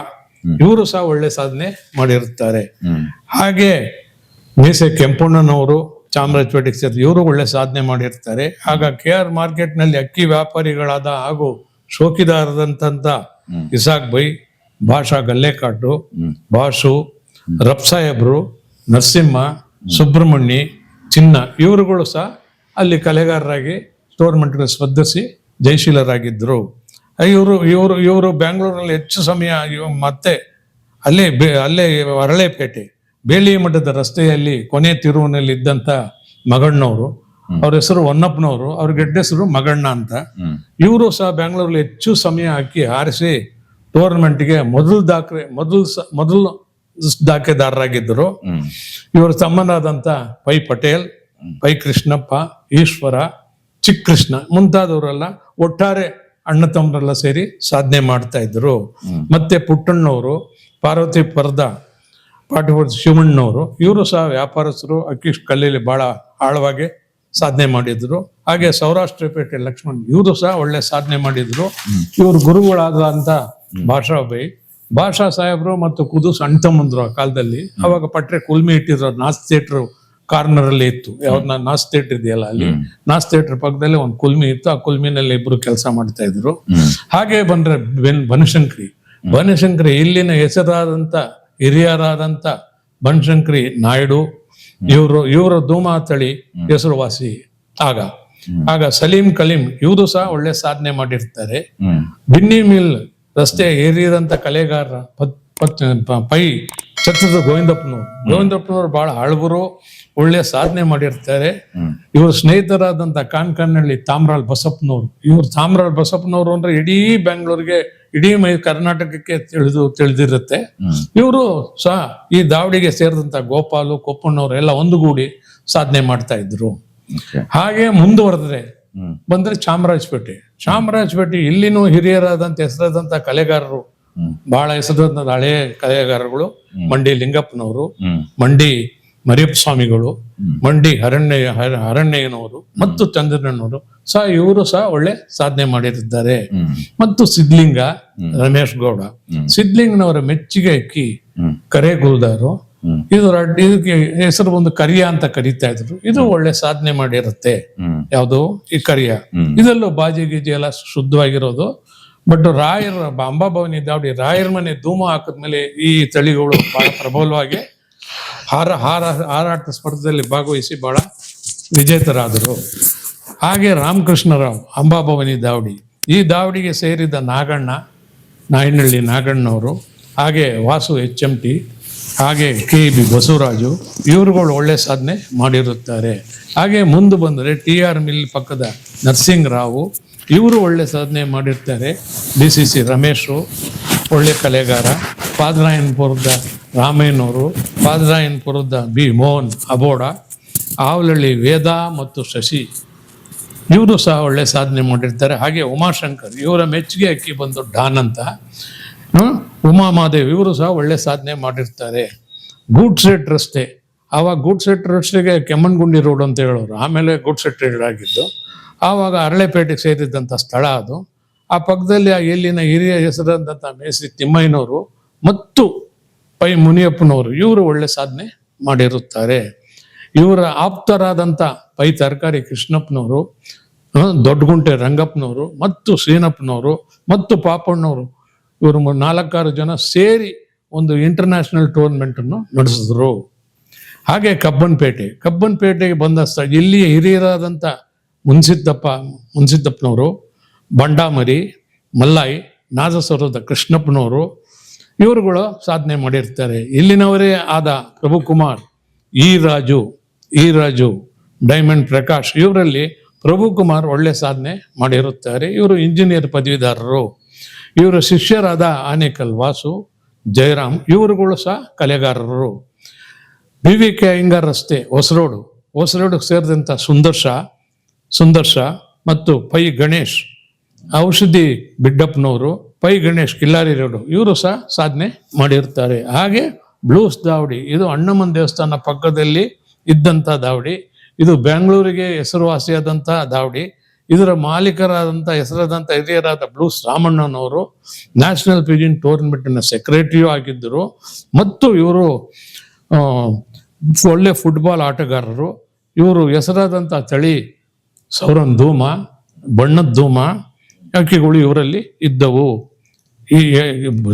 [SPEAKER 2] ಇವರು ಸಹ ಒಳ್ಳೆ ಸಾಧನೆ ಮಾಡಿರುತ್ತಾರೆ. ಹಾಗೆ ಮೀಸೆ ಕೆಂಪಣ್ಣನವರು ಚಾಮರಾಜಪೇಟೆಗೆ ಸೇರಿ, ಇವರು ಒಳ್ಳೆ ಸಾಧನೆ ಮಾಡಿರ್ತಾರೆ. ಆಗ KR ಮಾರ್ಕೆಟ್ ನಲ್ಲಿ ಅಕ್ಕಿ ವ್ಯಾಪಾರಿಗಳಾದ ಹಾಗೂ ಶೋಕಿದಾರದಂತ ಇಸಾಕ್ ಬೈ, ಭಾಷಾ ಗಲ್ಲೆಕಾಟು, ಬಾಸು, ರಫ್ ಸಾಹೇಬ್ರು, ನರಸಿಂಹ, ಸುಬ್ರಹ್ಮಣ್ಯ, ಚಿನ್ನ, ಇವರುಗಳು ಸಹ ಅಲ್ಲಿ ಕಲೆಗಾರರಾಗಿ ಟೂರ್ನಮೆಂಟ್ಗೆ ಸ್ಪರ್ಧಿಸಿ ಜಯಶೀಲರಾಗಿದ್ರು. ಇವರು ಬೆಂಗಳೂರಲ್ಲಿ ಹೆಚ್ಚು ಸಮಯ ಮತ್ತೆ ಅಲ್ಲೇ ಅರಳೆಪೇಟೆ ಬೇಲಿ ಮಠದ ರಸ್ತೆಯಲ್ಲಿ ಕೊನೆ ತಿರುವಿನಲ್ಲಿ ಇದ್ದಂತ ಮಗಣ್ಣವರು, ಅವ್ರ ಹೆಸರು ಹೊನ್ನಪ್ಪನವರು, ಅವ್ರ ಗೆಡ್ಡ ಹೆಸರು ಮಗಣ್ಣ ಅಂತ. ಇವರು ಸಹ ಬೆಂಗಳೂರಲ್ಲಿ ಹೆಚ್ಚು ಸಮಯ ಹಾಕಿ ಆರಿಸಿ ಟೂರ್ನಮೆಂಟ್ಗೆ ಮೊದಲು ದಾಖಲೆದಾರರಾಗಿದ್ದರು. ಇವರ ತಮ್ಮನಾದಂತ ಪೈ ಪಟೇಲ್, ಪೈ ಕೃಷ್ಣಪ್ಪ, ಈಶ್ವರ, ಚಿಕ್ಕ ಕೃಷ್ಣ ಮುಂತಾದವರೆಲ್ಲ ಒಟ್ಟಾರೆ ಅಣ್ಣ ತಮ್ಮರೆಲ್ಲ ಸೇರಿ ಸಾಧನೆ ಮಾಡ್ತಾ ಇದ್ರು. ಮತ್ತೆ ಪುಟ್ಟಣ್ಣವರು, ಪಾರ್ವತಿ ಪರ್ದ, ಪಾಟಿಪುರದ ಶಿವಣ್ಣನವರು, ಇವರು ಸಹ ವ್ಯಾಪಾರಸ್ಥರು. ಅಕ್ಕಿ ಕಲ್ಲಿಯಲ್ಲಿ ಬಹಳ ಆಳವಾಗಿ ಸಾಧನೆ ಮಾಡಿದ್ರು. ಹಾಗೆ ಸೌರಾಷ್ಟ್ರ ಪೇಟೆ ಲಕ್ಷ್ಮಣ್, ಇವರು ಸಹ ಒಳ್ಳೆ ಸಾಧನೆ ಮಾಡಿದ್ರು. ಇವರು ಗುರುಗಳಾದಂತ ಭಾಷಾ ಸಾಹೇಬ್ರು ಮತ್ತು ಕುದೂಸ್ ಅಣ್ತಮ್ಮಂದ್ರು ಆ ಕಾಲದಲ್ಲಿ. ಅವಾಗ ಪಟ್ರೆ ಕುಲ್ಮಿ ಇಟ್ಟಿದ್ರು. ನಾಸ್ ಥಿಯೇಟರ್ ಕಾರ್ನರ್ ಅಲ್ಲಿ ಇತ್ತು. ಯಾವ್ದನ್ನ ನಾಸ್ ಥಿಯೇಟರ್ ಇದೆಯಲ್ಲ, ಅಲ್ಲಿ ನಾಸ್ ಥಿಯೇಟರ್ ಪಕ್ಕದಲ್ಲಿ ಒಂದು ಕುಲ್ಮಿ ಇತ್ತು. ಆ ಕುಲ್ಮಿನಲ್ಲಿ ಇಬ್ರು ಕೆಲಸ ಮಾಡ್ತಾ ಇದ್ರು. ಹಾಗೆ ಬಂದ್ರೆ ಬನಶಂಕರಿ ಇಲ್ಲಿನ ಹೆಸರಾದಂತ ಹಿರಿಯರಾದಂತ ಬನಶಂಕರಿ ನಾಯ್ಡು, ಇವರು ಧೂಮಾ ತಳಿ ಹೆಸರುವಾಸಿ. ಆಗ ಸಲೀಂ ಕಲೀಂ, ಇವರು ಸಹ ಒಳ್ಳೆ ಸಾಧನೆ ಮಾಡಿರ್ತಾರೆ. ಬಿನ್ನಿ ಮಿಲ್ ರಸ್ತೆ ಹಿರಿಯದಂತ ಕಲೆಗಾರ ಪೈ ಛತ್ರದ ಗೋವಿಂದಪ್ಪನವರು ಬಹಳ ಹಳಬರು, ಒಳ್ಳೆ ಸಾಧನೆ ಮಾಡಿರ್ತಾರೆ. ಇವ್ರ ಸ್ನೇಹಿತರಾದಂತ ಕಾನ್ಕನ್ನಳ್ಳಿ ತಾಮ್ರಾಳ್ ಬಸಪ್ಪನವರು. ಇವ್ರು ತಾಮ್ರಾಳ್ ಬಸಪ್ಪನವರು ಅಂದ್ರೆ ಇಡೀ ಬೆಂಗಳೂರಿಗೆ, ಇಡೀ ಕರ್ನಾಟಕಕ್ಕೆ ತಿಳಿದಿರುತ್ತೆ. ಇವರು ಸಹ ಈ ದಾವಡಿಗೆ ಸೇರಿದಂತ ಗೋಪಾಲು, ಕೊಪ್ಪಣ್ಣವರು ಎಲ್ಲ ಒಂದುಗೂಡಿ ಸಾಧನೆ ಮಾಡ್ತಾ ಇದ್ರು. ಹಾಗೆ ಮುಂದುವರೆದ್ರೆ ಬಂದ್ರೆ ಚಾಮರಾಜಪೇಟೆ ಇಲ್ಲಿನೂ ಹಿರಿಯರಾದಂತ ಹೆಸರಾದಂತ ಕಲೆಗಾರರು, ಬಹಳ ಹೆಸರಾದಂತ ಹಳೆ ಕಲೆಗಾರಗಳು, ಮಂಡಿ ಲಿಂಗಪ್ಪನವರು, ಮಂಡಿ ಮರಿಯಪ್ಪ ಸ್ವಾಮಿಗಳು, ಮಂಡಿ ಅರಣ್ಯನವರು ಮತ್ತು ಚಂದ್ರಣ್ಣನವರು ಸಹ ಇವರು ಸಹ ಒಳ್ಳೆ ಸಾಧನೆ ಮಾಡಿದ್ದಾರೆ. ಮತ್ತು ಸಿದ್ಲಿಂಗ ರಮೇಶ್ ಗೌಡ, ಸಿದ್ಲಿಂಗನವರ ಮೆಚ್ಚುಗೆ ಅಕ್ಕಿ ಕರೆ ಗುಲ್ದಾರು, ಇದಕ್ಕೆ ಹೆಸರು ಒಂದು ಕರಿಯ ಅಂತ ಕರೀತಾ ಇದ್ರು. ಇದು ಒಳ್ಳೆ ಸಾಧನೆ ಮಾಡಿರುತ್ತೆ. ಯಾವುದು ಈ ಕರಿಯ, ಇದರಲ್ಲೂ ಬಾಜಿ ಗೀಜಿ ಎಲ್ಲ ಶುದ್ಧವಾಗಿರೋದು. ಬಟ್ ರಾಯರ ಅಂಬಾಭವಾನಿ ದಾವಡಿ ರಾಯರ ಮನೆ ಧೂಮ ಹಾಕಿದ್ಮೇಲೆ ಈ ತಳಿಗಳು ಬಹಳ ಪ್ರಬಲವಾಗಿ ಹಾರಾಟ ಸ್ಪರ್ಧೆಯಲ್ಲಿ ಭಾಗವಹಿಸಿ ಬಹಳ ವಿಜೇತರಾದರು. ಹಾಗೆ ರಾಮಕೃಷ್ಣರಾವ್ ಅಂಬಾಭವಾನಿ ದಾವಡಿ, ಈ ದಾವಡಿಗೆ ಸೇರಿದ ನಾಯನಹಳ್ಳಿ ನಾಗಣ್ಣವರು, ಹಾಗೆ ವಾಸು HMT, ಹಾಗೆ KB ಬಸವರಾಜು, ಇವರುಗಳು ಒಳ್ಳೆ ಸಾಧನೆ ಮಾಡಿರುತ್ತಾರೆ. ಹಾಗೆ ಮುಂದೆ ಬಂದರೆ TR ಮಿಲ್ ಪಕ್ಕದ ನರಸಿಂಗರಾವು, ಇವರು ಒಳ್ಳೆ ಸಾಧನೆ ಮಾಡಿರ್ತಾರೆ. DCC ರಮೇಶು ಒಳ್ಳೆ ಕಲೆಗಾರ, ಪಾದರಾಯನಪುರದ ರಾಮಯ್ಯನವರು, ಪಾದರಾಯನಪುರದ B ಮೋಹನ್ ಅಬೋಡ, ಆವಲಹಳ್ಳಿ ವೇದ ಮತ್ತು ಶಶಿ, ಇವರು ಸಹ ಒಳ್ಳೆ ಸಾಧನೆ ಮಾಡಿರ್ತಾರೆ. ಹಾಗೆ ಉಮಾಶಂಕರ್, ಇವರ ಮೆಚ್ಚುಗೆ ಅಕ್ಕಿ ಬಂದು ಡಾನ್ ಅಂತ, ಉಮಾಮಾದೇವ್, ಇವರು ಸಹ ಒಳ್ಳೆ ಸಾಧನೆ ಮಾಡಿರ್ತಾರೆ. ಗೂಡ್ಸೆಟ್ ರಸ್ತೆ, ಆವಾಗ ಗೂಡ್ಸೆಟ್ ರಸ್ತೆಗೆ ಕೆಮ್ಮಣ್ಗುಂಡಿ ರೋಡ್ ಅಂತ ಹೇಳೋರು, ಆಮೇಲೆ ಗೂಡ್ಸೆಟ್ ರೋಡ್ ಆಗಿದ್ದು. ಆವಾಗ ಅರಳೆಪೇಟೆಗೆ ಸೇರಿದಂಥ ಸ್ಥಳ ಅದು. ಆ ಪಕ್ಕದಲ್ಲಿ ಎಲ್ಲಿನ ಹಿರಿಯ ಹೆಸರಾದಂಥ ಮೇಸಿ ತಿಮ್ಮಯ್ಯನವರು ಮತ್ತು ಪೈ ಮುನಿಯಪ್ಪನವರು, ಇವರು ಒಳ್ಳೆ ಸಾಧನೆ ಮಾಡಿರುತ್ತಾರೆ. ಇವರ ಆಪ್ತರಾದಂಥ ಪೈ ತರಕಾರಿ ಕೃಷ್ಣಪ್ಪನವರು, ದೊಡ್ಡಗುಂಟೆ ರಂಗಪ್ಪನವರು ಮತ್ತು ಶ್ರೀನಪ್ಪನವರು ಮತ್ತು ಪಾಪಣ್ಣವರು, ಇವರು 4-6 ಜನ ಸೇರಿ ಒಂದು ಇಂಟರ್ನ್ಯಾಷನಲ್ ಟೂರ್ನಮೆಂಟನ್ನು ನಡೆಸಿದ್ರು. ಹಾಗೆ ಕಬ್ಬನ್ಪೇಟೆಗೆ ಬಂದ ಇಲ್ಲಿಯ ಹಿರಿಯರಾದಂಥ ಮುನ್ಸಿದ್ದಪ್ಪನವರು, ಬಂಡಾಮರಿ, ಮಲ್ಲಾಯಿ, ನಾದಸರದ ಕೃಷ್ಣಪ್ಪನವರು, ಇವರುಗಳು ಸಾಧನೆ ಮಾಡಿರ್ತಾರೆ. ಇಲ್ಲಿನವರೇ ಆದ ಪ್ರಭುಕುಮಾರ್, ಈ ರಾಜು, ಡೈಮಂಡ್ ಪ್ರಕಾಶ್, ಇವರಲ್ಲಿ ಪ್ರಭುಕುಮಾರ್ ಒಳ್ಳೆ ಸಾಧನೆ ಮಾಡಿರುತ್ತಾರೆ. ಇವರು ಇಂಜಿನಿಯರ್ ಪದವೀಧರರು. ಇವರ ಶಿಷ್ಯರಾದ ಆನೇಕಲ್ ವಾಸು, ಜಯರಾಮ್, ಇವರುಗಳು ಸಹ ಕಲೆಗಾರರು. BVK ಅಯ್ಯಂಗಾರ್ ರಸ್ತೆ ಹೊಸರೋಡಿಗೆ ಸೇರಿದಂಥ ಸುಂದರ್ಶ ಮತ್ತು ಪೈ ಗಣೇಶ್, ಔಷಧಿ ಬಿಡ್ಡಪ್ಪನವರು, ಪೈ ಗಣೇಶ್ ಕಿಲ್ಲಾರಿ ರೋಡು, ಇವರು ಸಹ ಸಾಧನೆ ಮಾಡಿರ್ತಾರೆ. ಹಾಗೆ ಬ್ಲೂಸ್ ದಾವಡಿ, ಇದು ಅಣ್ಣಮ್ಮನ ದೇವಸ್ಥಾನ ಪಕ್ಕದಲ್ಲಿ ಇದ್ದಂಥ ದಾವಡಿ. ಇದು ಬೆಂಗಳೂರಿಗೆ ಹೆಸರುವಾಸಿಯಾದಂಥ ದಾವಡಿ. ಇದರ ಮಾಲೀಕರಾದಂಥ ಹೆಸರಾದಂಥ ಹಿರಿಯರಾದ ಬ್ಲೂಸ್ ರಾಮಣ್ಣನವರು ನ್ಯಾಷನಲ್ ಪಿಜಿನ್ ಟೂರ್ನಮೆಂಟಿನ ಸೆಕ್ರೆಟರಿಯೂ ಆಗಿದ್ದರು. ಮತ್ತು ಇವರು ಒಳ್ಳೆ ಫುಟ್ಬಾಲ್ ಆಟಗಾರರು. ಇವರು ಹೆಸರಾದಂಥ ತಳಿ ಸೌರನ್ ಧೂಮ, ಬಣ್ಣದ ಧೂಮ ಅಕ್ಕಿಗಳು ಇವರಲ್ಲಿ ಇದ್ದವು. ಈ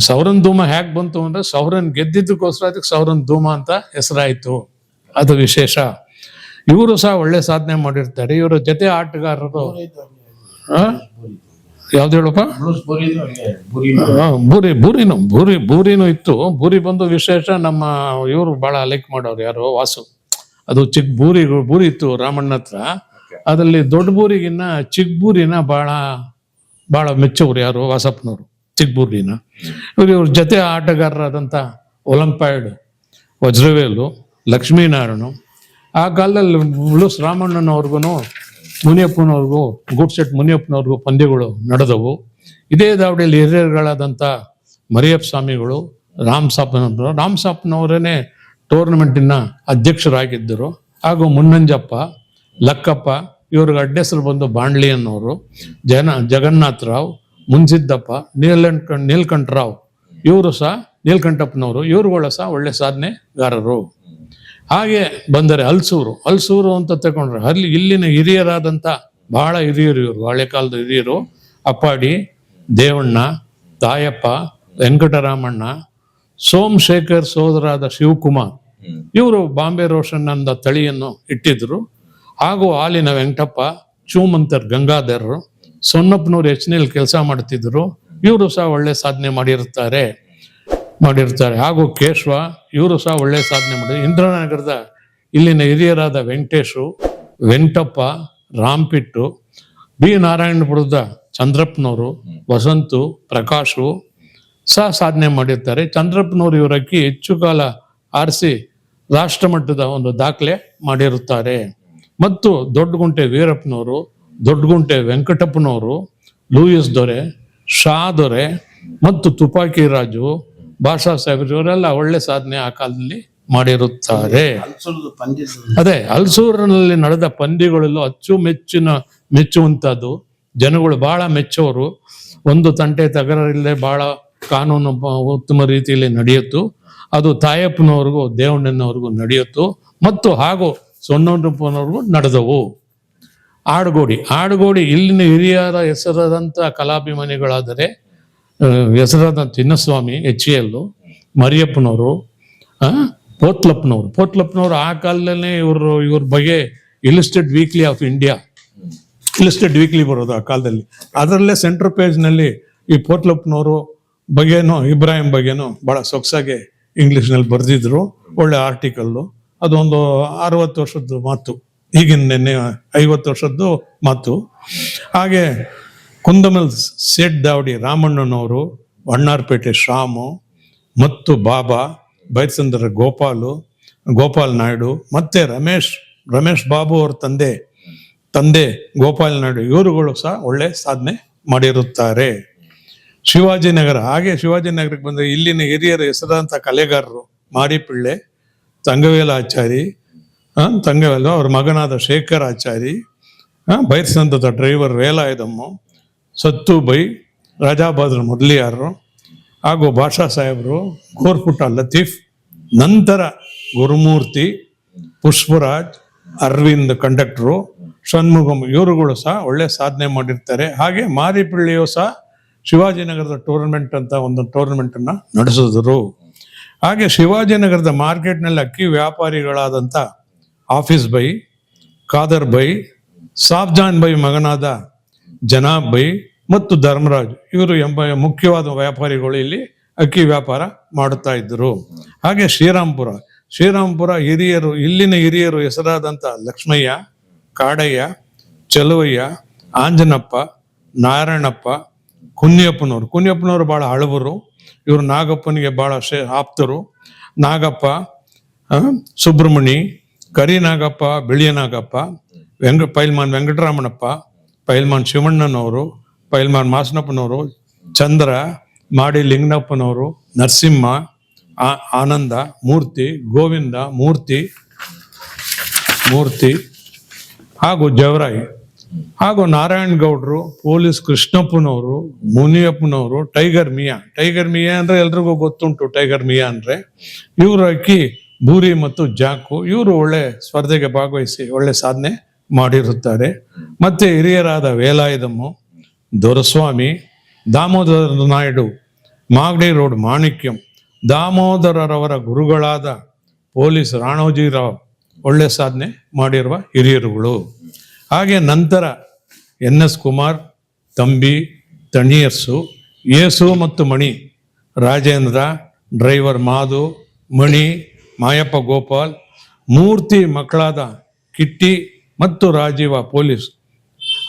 [SPEAKER 2] ಸೌರನ್ ಧೂಮ ಹೇಗೆ ಬಂತು ಅಂದ್ರೆ ಸೌರನ್ ಗೆದ್ದಿದ್ದಕ್ಕೋಸ್ಕರ ಅದಕ್ಕೆ ಸೌರನ್ ಧೂಮ ಅಂತ ಹೆಸರಾಯಿತು, ಅದು ವಿಶೇಷ. ಇವರು ಸಹ ಒಳ್ಳೆ ಸಾಧನೆ ಮಾಡಿರ್ತಾರೆ. ಇವರ ಜೊತೆ ಆಟಗಾರರು ಯಾವ್ದು ಹೇಳಪ್ಪ, ಬೂರಿನೂ ಇತ್ತು. ಬೂರಿ ಬಂದು ವಿಶೇಷ, ನಮ್ಮ ಇವರು ಬಹಳ ಲೈಕ್ ಮಾಡೋರು ಯಾರು, ವಾಸು. ಅದು ಚಿಕ್ಕ ಬೂರಿ ಇತ್ತು ರಾಮಣ್ಣ ಹತ್ರ. ಅದರಲ್ಲಿ ದೊಡ್ಡ ಬೂರಿಗಿನ್ನ ಚಿಕ್ಕ ಬೂರಿನ ಬಹಳ ಮೆಚ್ಚೋರು ಯಾರು, ವಾಸಪ್ಪನವರು, ಚಿಕ್ಕ ಬೂರಿನ. ಇವ್ರ ಜೊತೆ ಆಟಗಾರರಾದಂಥ ಒಲಂಪೈಡ್, ವಜ್ರವೇಲು, ಲಕ್ಷ್ಮೀನಾರಾಯಣ. ಆ ಕಾಲದಲ್ಲಿ ಬ್ಲೂಸ್ ರಾಮಣ್ಣನವ್ರಿಗೂ ಮುನಿಯಪ್ಪನವ್ರಿಗೂ, ಗೂಡ್ಸೆಟ್ ಮುನಿಯಪ್ಪನವ್ರಿಗೂ ಪಂದ್ಯಗಳು ನಡೆದವು. ಇದೇ ದಾವಡಿಯಲ್ಲಿ ಹಿರಿಯರುಗಳಾದಂಥ ಮರಿಯಪ್ಪ ಸ್ವಾಮಿಗಳು, ರಾಮಸಾಪನವರೇ ಟೂರ್ನಮೆಂಟಿನ ಅಧ್ಯಕ್ಷರಾಗಿದ್ದರು. ಹಾಗೂ ಮುನ್ನಂಜಪ್ಪ, ಲಕ್ಕಪ್ಪ, ಇವ್ರಿಗೆ ಅಡ್ಡೆಸರು ಬಂದು ಬಾಂಡ್ಲಿ ಅನ್ನೋರು, ಜಗನ್ನಾಥರಾವ್, ಮುನ್ಸಿದ್ದಪ್ಪ, ನೀಲ್ಕಂಠರಾವ್, ಇವರು ಸಹ ನೀಲ್ಕಂಠಪ್ಪನವರು, ಇವರುಗಳು ಸಹ ಒಳ್ಳೆ ಸಾಧನೆಗಾರರು. ಹಾಗೆ ಬಂದರೆ ಹಲ್ಸೂರು ಅಂತ ತಗೊಂಡ್ರೆ ಅಲ್ಲಿ ಇಲ್ಲಿನ ಹಿರಿಯರಾದಂಥ ಬಹಳ ಹಿರಿಯರು, ಇವರು ಹಳೆ ಕಾಲದ ಹಿರಿಯರು. ಅಪ್ಪಾಡಿ, ದೇವಣ್ಣ, ತಾಯಪ್ಪ, ವೆಂಕಟರಾಮಣ್ಣ, ಸೋಮಶೇಖರ್ ಸೋದರಾದ ಶಿವಕುಮಾರ್, ಇವರು ಬಾಂಬೆ ರೋಷನ್ ಅಂದ ತಳಿಯನ್ನು ಇಟ್ಟಿದ್ರು. ಹಾಗೂ ಹಾಲಿನ ವೆಂಕಟಪ್ಪ, ಚೂಮಂತರ್ ಗಂಗಾಧರರು, ಸೊನ್ನಪ್ಪನವರು HNL ಕೆಲಸ ಮಾಡ್ತಿದ್ರು. ಇವರು ಸಹ ಒಳ್ಳೆ ಸಾಧನೆ ಮಾಡಿರುತ್ತಾರೆ. ಮಾಡಿರ್ತಾರೆ. ಹಾಗೂ ಕೇಶವ ಇವರು ಸಹ ಒಳ್ಳೆ ಸಾಧನೆ ಮಾಡಿದ್ದಾರೆ. ಇಂದ್ರನಗರದ ಇಲ್ಲಿನ ಹಿರಿಯರಾದ ವೆಂಕಟೇಶು, ವೆಂಕಟಪ್ಪ, ರಾಮ್ಪಿಟ್ಟು, ಬಿ ನಾರಾಯಣಪುರದ ಚಂದ್ರಪ್ಪನವರು, ವಸಂತು, ಪ್ರಕಾಶು ಸಹ ಸಾಧನೆ ಮಾಡಿರ್ತಾರೆ. ಚಂದ್ರಪ್ಪನವರು ಇವರ ಅಕ್ಕಿ ಹೆಚ್ಚು ಕಾಲ ಆರಿಸಿ ರಾಷ್ಟ್ರ ಮಟ್ಟದ ಒಂದು ದಾಖಲೆ ಮಾಡಿರುತ್ತಾರೆ. ಮತ್ತು ದೊಡ್ಡಗುಂಟೆ ವೀರಪ್ಪನವರು, ದೊಡ್ಡಗುಂಟೆ ವೆಂಕಟಪ್ಪನವರು, ಲೂಯಿಸ್ ದೊರೆ, ಶಾ ದೊರೆ ಮತ್ತು ತುಪಾಕಿ ರಾಜು, ಭಾಷಾ ಸಾಹೇಬರು ಇವರೆಲ್ಲ ಒಳ್ಳೆ ಸಾಧನೆ ಆ ಕಾಲದಲ್ಲಿ ಮಾಡಿರುತ್ತಾರೆ. ಅದೇ ಹಲ್ಸೂರಿನಲ್ಲಿ ನಡೆದ ಪಂದ್ಯಗಳಲ್ಲೂ ಮೆಚ್ಚುವಂಥದ್ದು, ಜನಗಳು ಬಹಳ ಮೆಚ್ಚೋರು. ಒಂದು ತಂಟೆ ತಗರಲ್ಲೇ ಬಹಳ ಕಾನೂನು ಉತ್ತಮ ರೀತಿಯಲ್ಲಿ ನಡೆಯಿತು. ಅದು ತಾಯಪ್ಪನವ್ರಿಗೂ ದೇವಣ್ಣನವ್ರಿಗೂ ನಡೆಯಿತು. ಮತ್ತು ಹಾಗೂ ಸೊನ್ನಪ್ಪನವ್ರಿಗೂ ನಡೆದವು. ಆಡುಗೋಡಿ ಇಲ್ಲಿನ ಹಿರಿಯರ ಹೆಸರಾದಂಥ ಕಲಾಭಿಮಾನಿಗಳಾದರೆ ಹೆಸರಾದ ಚಿನ್ನಸ್ವಾಮಿ, HL, ಮರಿಯಪ್ಪನವರು, ಪೋತ್ಲಪ್ಪನವರು ಆ ಕಾಲದಲ್ಲೇ ಇವ್ರ ಬಗ್ಗೆ ಇಲಿಸ್ಟೆಡ್ ವೀಕ್ಲಿ ಆಫ್ ಇಂಡಿಯಾ, ಇಲಿಸ್ಟೆಡ್ ವೀಕ್ಲಿ ಬರೋದು ಆ ಕಾಲದಲ್ಲಿ. ಅದರಲ್ಲೇ ಸೆಂಟ್ರ್ ಪೇಜ್ನಲ್ಲಿ ಈ ಪೋತ್ಲಪ್ಪನವರು ಬಗ್ಗೆನೋ ಇಬ್ರಾಹಿಂ ಬಗ್ಗೆನೋ ಬಹಳ ಸೊಗಸಾಗಿ ಇಂಗ್ಲೀಷ್ನಲ್ಲಿ ಬರೆದಿದ್ರು. ಒಳ್ಳೆ ಆರ್ಟಿಕಲ್ಲು. ಅದೊಂದು 60 ವರ್ಷದ ಮಾತು, ಈಗಿನ 50 ವರ್ಷದ್ದು ಮಾತು. ಹಾಗೆ ಕುಂದಮಲ್ ಸೇಠ್ ದಾವಡಿ ರಾಮಣ್ಣನವರು, ವಣ್ಣಾರ್ಪೇಟೆ ಶ್ಯಾಮು ಮತ್ತು ಬಾಬಾ, ಬೈಸಂದ್ರ ಗೋಪಾಲ್ ನಾಯ್ಡು, ಮತ್ತೆ ರಮೇಶ್ ಬಾಬು ಅವ್ರ ತಂದೆ ಗೋಪಾಲ್ ನಾಯ್ಡು ಇವರುಗಳು ಸಹ ಒಳ್ಳೆ ಸಾಧನೆ ಮಾಡಿರುತ್ತಾರೆ. ಶಿವಾಜಿನಗರಕ್ಕೆ ಬಂದರೆ ಇಲ್ಲಿನ ಹಿರಿಯರ ಹೆಸರಾದಂಥ ಕಲೆಗಾರರು ಮಾರಿಪಿಳ್ಳೆ, ತಂಗವೇಲಾಚಾರಿ, ಅವ್ರ ಮಗನಾದ ಶೇಖರಾಚಾರಿ, ಬೈರ್ಸಂತದ ಡ್ರೈವರ್ ವೇಲಾಯುಧಮ್ಮ, ಸತ್ತುಬೈ, ರಾಜಾಬಾದ್ರ ಮುರಳಿಯಾರರು, ಹಾಗೂ ಭಾಷಾ ಸಾಹೇಬರು, ಗೋರ್ಪುಟ ಲತೀಫ್, ನಂತರ ಗುರುಮೂರ್ತಿ, ಪುಷ್ಪರಾಜ್, ಅರವಿಂದ್ ಕಂಡಕ್ಟ್ರು, ಷಣ್ಮುಗಮ್ ಇವರುಗಳು ಸಹ ಒಳ್ಳೆ ಸಾಧನೆ ಮಾಡಿರ್ತಾರೆ. ಹಾಗೆ ಮಾರಿಪಿಳ್ಳಿಯು ಸಹ ಶಿವಾಜಿನಗರದ ಟೂರ್ನಮೆಂಟ್ ಅಂತ ಒಂದು ಟೂರ್ನಮೆಂಟನ್ನು ನಡೆಸಿದ್ರು. ಹಾಗೆ ಶಿವಾಜಿನಗರದ ಮಾರ್ಕೆಟ್ನಲ್ಲಿ ಅಕ್ಕಿ ವ್ಯಾಪಾರಿಗಳಾದಂಥ ಆಫೀಸ್ ಬೈ, ಖಾದರ್ ಬೈ, ಸಾಫ್ಜಾನ್ ಬೈ ಮಗನಾದ ಜನಾಬ್ ಬೈ ಮತ್ತು ಧರ್ಮರಾಜ್ ಇವರು ಮುಖ್ಯವಾದ ವ್ಯಾಪಾರಿಗಳು ಇಲ್ಲಿ ಅಕ್ಕಿ ವ್ಯಾಪಾರ ಮಾಡುತ್ತಾ ಇದ್ದರು. ಹಾಗೆ ಶ್ರೀರಾಂಪುರ ಇಲ್ಲಿನ ಹಿರಿಯರು ಹೆಸರಾದಂಥ ಲಕ್ಷ್ಮಯ್ಯ, ಕಾಡಯ್ಯ, ಚಲುವಯ್ಯ, ಆಂಜನಪ್ಪ, ನಾರಾಯಣಪ್ಪ, ಕುನ್ಯಪ್ಪನವರು ಬಹಳ ಹಳಬರು. ಇವರು ನಾಗಪ್ಪನಿಗೆ ಬಹಳ ಆಪ್ತರು. ನಾಗಪ್ಪ, ಸುಬ್ರಹ್ಮಣಿ, ಕರಿನಾಗಪ್ಪ, ಬಿಳಿಯ ನಾಗಪ್ಪ, ಪೈಲ್ಮಾನ್ ವೆಂಕಟರಾಮಣ್ಣಪ್ಪ, ಪೈಲ್ಮಾನ್ ಶಿವಣ್ಣನವರು, ಪೈಲ್ಮಾನ್ ಮಾಸನಪ್ಪನವರು, ಚಂದ್ರ, ಮಾಡಿ ಲಿಂಗನಪ್ಪನವರು, ನರಸಿಂಹ, ಆನಂದ, ಮೂರ್ತಿ, ಗೋವಿಂದ, ಮೂರ್ತಿ ಹಾಗೂ ಜವರಾಯಿ, ಹಾಗೂ ನಾರಾಯಣ್ ಗೌಡ್ರು, ಪೊಲೀಸ್ ಕೃಷ್ಣಪ್ಪನವರು, ಮುನಿಯಪ್ಪನವರು, ಟೈಗರ್ ಮಿಯಾ ಅಂದ್ರೆ ಎಲ್ರಿಗೂ ಗೊತ್ತುಂಟು. ಟೈಗರ್ ಮಿಯಾ ಅಂದ್ರೆ ಇವರು ಅಕ್ಕಿ ಬೂರಿ ಮತ್ತು ಜಾಕು ಇವರು ಒಳ್ಳೆ ಸ್ಪರ್ಧೆಗೆ ಭಾಗವಹಿಸಿ ಒಳ್ಳೆ ಸಾಧನೆ ಮಾಡಿರುತ್ತಾರೆ. ಮತ್ತೆ ಹಿರಿಯರಾದ ವೇಲಾಯುಧಮ್ಮು, ದೊರಸ್ವಾಮಿ, ದಾಮೋದರ ನಾಯ್ಡು, ಮಾಗಡಿ ರೋಡ್ ಮಾಣಿಕ್ಯಂ, ದಾಮೋದರರವರ ಗುರುಗಳಾದ ಪೊಲೀಸ್ ರಾಣೋಜಿರಾವ್ ಒಳ್ಳೆ ಸಾಧನೆ ಮಾಡಿರುವ ಹಿರಿಯರುಗಳು. ಹಾಗೆ ನಂತರ NS ಕುಮಾರ್, ತಂಬಿ, ತಣಿಯರ್ಸು, ಯೇಸು ಮತ್ತು ಮಣಿ, ರಾಜೇಂದ್ರ, ಡ್ರೈವರ್ ಮಾಧು, ಮಣಿ, ಮಾಯಪ್ಪ ಗೋಪಾಲ್, ಮೂರ್ತಿ ಮಕ್ಕಳಾದ ಕಿಟ್ಟಿ ಮತ್ತು ರಾಜೀವ ಪೊಲೀಸ್,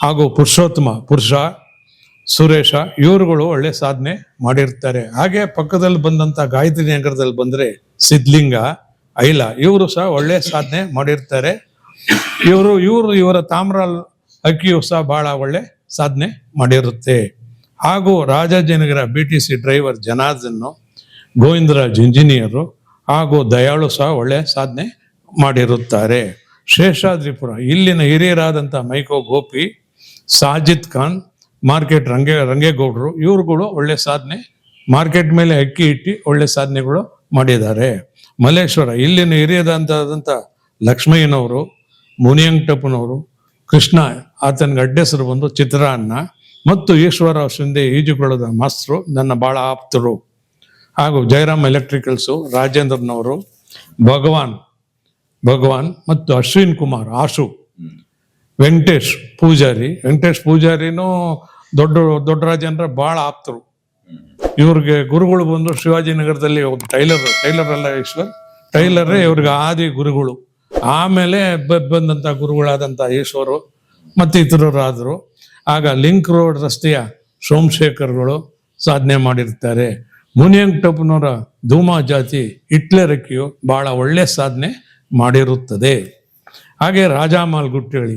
[SPEAKER 2] ಹಾಗೂ ಪುರುಷ, ಸುರೇಶ ಇವರುಗಳು ಒಳ್ಳೆ ಸಾಧನೆ ಮಾಡಿರ್ತಾರೆ. ಹಾಗೆ ಪಕ್ಕದಲ್ಲಿ ಬಂದಂಥ ಗಾಯತ್ರಿ ನಗರದಲ್ಲಿ ಬಂದರೆ ಸಿದ್ಲಿಂಗ, ಐಲ ಇವರು ಸಹ ಒಳ್ಳೆ ಸಾಧನೆ ಮಾಡಿರ್ತಾರೆ. ಇವರ ತಾಮ್ರ ಅಕ್ಕಿಯು ಸಹ ಬಹಳ ಒಳ್ಳೆ ಸಾಧನೆ ಮಾಡಿರುತ್ತೆ. ಹಾಗೂ ರಾಜಾಜಿನಗರ BTC ಡ್ರೈವರ್ ಜನಾರ್ದನ್ನು, ಗೋವಿಂದರಾಜ್ ಇಂಜಿನಿಯರು ಹಾಗೂ ದಯಾಳು ಸಹ ಒಳ್ಳೆ ಸಾಧನೆ ಮಾಡಿರುತ್ತಾರೆ. ಶೇಷಾದ್ರಿಪುರ ಇಲ್ಲಿನ ಹಿರಿಯರಾದಂಥ ಮೈಕೋ ಗೋಪಿ, ಸಾಜಿದ್ ಖಾನ್, ಮಾರ್ಕೆಟ್ ರಂಗೇಗೌಡರು ಇವರುಗಳು ಒಳ್ಳೆ ಸಾಧನೆ ಮಾರ್ಕೆಟ್ ಮೇಲೆ ಅಕ್ಕಿ ಇಟ್ಟು ಒಳ್ಳೆ ಸಾಧನೆಗಳು ಮಾಡಿದ್ದಾರೆ. ಮಲ್ಲೇಶ್ವರ ಇಲ್ಲಿನ ಹಿರಿಯರಾದಂಥ ಲಕ್ಷ್ಮಯ್ಯನವರು, ಮುನಿಯಂಕಟಪ್ಪನವರು, ಕೃಷ್ಣ ಆತನಿಗೆ ಅಡ್ಡೆಸರು ಬಂದು ಚಿತ್ರಾನ್ನ, ಮತ್ತು ಈಶ್ವರರಾವ್ ಶಿಂದೆ ಈಜುಕೊಳದ ಮಾಸ್ತರು ನನ್ನ ಬಹಳ ಆಪ್ತರು. ಹಾಗೂ ಜಯರಾಮ್ ಎಲೆಕ್ಟ್ರಿಕಲ್ಸು, ರಾಜೇಂದ್ರನವರು, ಭಗವಾನ್ ಮತ್ತು ಅಶ್ವಿನ್ ಕುಮಾರ್, ಆಶು, ವೆಂಕಟೇಶ್ ಪೂಜಾರಿನೂ ದೊಡ್ಡ ರಾಜೇಂದ್ರ ಬಹಳ ಆಪ್ತರು. ಇವ್ರಿಗೆ ಗುರುಗಳು ಬಂದು ಶಿವಾಜಿನಗರದಲ್ಲಿ ಒಬ್ಬ ಟೈಲರ್ ಅಲ್ಲ ಈಶ್ವರ್, ಟೈಲರೇ ಇವ್ರಿಗೆ ಆದಿ ಗುರುಗಳು. ಆಮೇಲೆ ಬಂದಂತ ಗುರುಗಳಾದಂಥ ಈಶ್ವರು ಮತ್ತು ಇತರರಾದರು. ಆಗ ಲಿಂಕ್ ರೋಡ್ ರಸ್ತೆಯ ಸೋಮಶೇಖರ್ಗಳು ಸಾಧನೆ ಮಾಡಿರ್ತಾರೆ. ಮುನಿಯಂಟಪ್ಪನವರ ಧೂಮಾ ಜಾತಿ ಇಟ್ಲೆರಕ್ಕಿಯು ಬಹಳ ಒಳ್ಳೆ ಸಾಧನೆ ಮಾಡಿರುತ್ತದೆ. ಹಾಗೆ ರಾಜಾಮಾಲ್ ಗುಟ್ಟೇಳಿ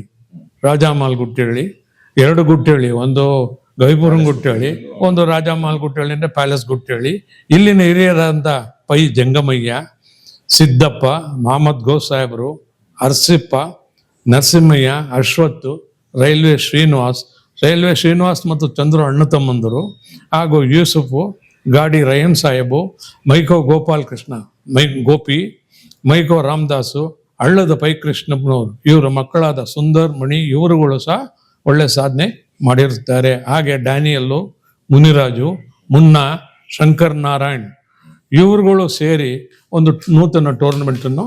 [SPEAKER 2] 2 ಗುಟ್ಟೇಳಿ, ಒಂದು ಗವಿಪುರಂ ಗುಟ್ಟೇಳಿ, ಒಂದು ರಾಜಾಮಾಲ್ ಗುಟ್ಟೇಳಿ ಅಂದರೆ ಪ್ಯಾಲೇಸ್ ಗುಟ್ಟೇಳಿ. ಇಲ್ಲಿನ ಹಿರಿಯರಾದಂಥ ಪೈ ಜಂಗಮಯ್ಯ, ಸಿದ್ದಪ್ಪ, ಮಹಮ್ಮದ್ ಗೌಸ್ ಸಾಹೇಬರು, ಅರ್ಸಿಪ್ಪ, ನರಸಿಂಹಯ್ಯ, ಅಶ್ವತ್ತು, ರೈಲ್ವೆ ಶ್ರೀನಿವಾಸ್ ಮತ್ತು ಚಂದ್ರು ಅಣ್ಣ ತಮ್ಮಂದರು, ಹಾಗೂ ಯೂಸುಫು, ಗಾಡಿ ರಹೀಂ ಸಾಹೇಬು, ಮೈಕೋ ಗೋಪಾಲ್ ಕೃಷ್ಣ, ಗೋಪಿ, ಮೈಕೋ ರಾಮದಾಸು, ಹಳ್ಳದ ಪೈ ಕೃಷ್ಣಪ್ಪನವರು, ಇವರ ಮಕ್ಕಳಾದ ಸುಂದರ್, ಮಣಿ ಇವರುಗಳು ಸಹ ಒಳ್ಳೆ ಸಾಧನೆ ಮಾಡಿರುತ್ತಾರೆ. ಹಾಗೆ ಡ್ಯಾನಿಯಲ್ಲು, ಮುನಿರಾಜು, ಮುನ್ನಾ, ಶಂಕರ್ ನಾರಾಯಣ್ ಇವರುಗಳು ಸೇರಿ ಒಂದು ನೂತನ ಟೂರ್ನಮೆಂಟನ್ನು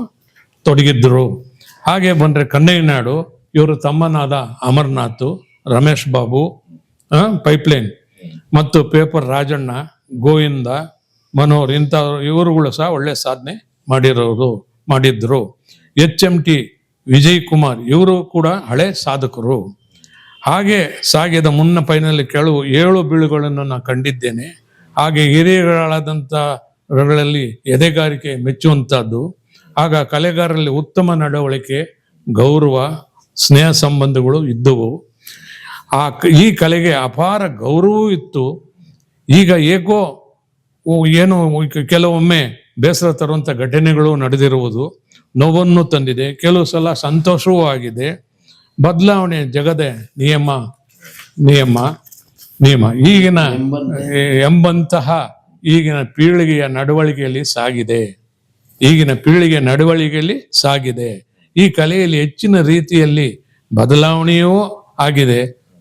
[SPEAKER 2] ತೊಡಗಿದ್ದರು. ಹಾಗೆ ಬಂದರೆ ಕನ್ನಯ್ಯನಾಡು, ಇವರು ತಮ್ಮನಾದ ಅಮರ್ನಾಥ್, ರಮೇಶ್ ಬಾಬು, ಪೈಪ್ಲೈನ್ ಮತ್ತು ಪೇಪರ್ ರಾಜಣ್ಣ, ಗೋವಿಂದ, ಮನೋಹರ್ ಇವರುಗಳು ಸಹ ಒಳ್ಳೆ ಸಾಧನೆ ಮಾಡಿದ್ರು. HMT ವಿಜಯ್ ಕುಮಾರ್ ಇವರು ಕೂಡ ಹಳೆ ಸಾಧಕರು. ಹಾಗೆ ಸಾಗಿದ ಮುನ್ನ ಪೈನಲ್ಲಿ ಕೆಲವು 7 ಬೀಳುಗಳನ್ನು ನಾನು ಕಂಡಿದ್ದೇನೆ. ಹಾಗೆ ಹಿರಿಯಗಳಾದಂಥಗಳಲ್ಲಿ ಎದೆಗಾರಿಕೆ ಮೆಚ್ಚುವಂಥದ್ದು. ಆಗ ಕಲೆಗಾರರಲ್ಲಿ ಉತ್ತಮ ನಡವಳಿಕೆ, ಗೌರವ, ಸ್ನೇಹ ಸಂಬಂಧಗಳು ಇದ್ದವು. ಈ ಕಲೆಗೆ ಅಪಾರ ಗೌರವವೂ ಇತ್ತು. ಈಗ ಏಕೋ ಏನೋ ಕೆಲವೊಮ್ಮೆ ಬೇಸರ ತರುವಂಥ ಘಟನೆಗಳು ನಡೆದಿರುವುದು ನೋವನ್ನು ತಂದಿದೆ. ಕೆಲವು ಸಲ ಸಂತೋಷವೂ ಆಗಿದೆ. ಬದಲಾವಣೆ ಜಗದ ನಿಯಮ ಈಗಿನ ಎಂಬಂತಹ ಈಗಿನ ಪೀಳಿಗೆಯ ನಡವಳಿಕೆಯಲ್ಲಿ ಸಾಗಿದೆ. ಈ ಕಲೆಯಲ್ಲಿ ಹೆಚ್ಚಿನ ರೀತಿಯಲ್ಲಿ ಬದಲಾವಣೆಯೂ ಆಗಿದೆ,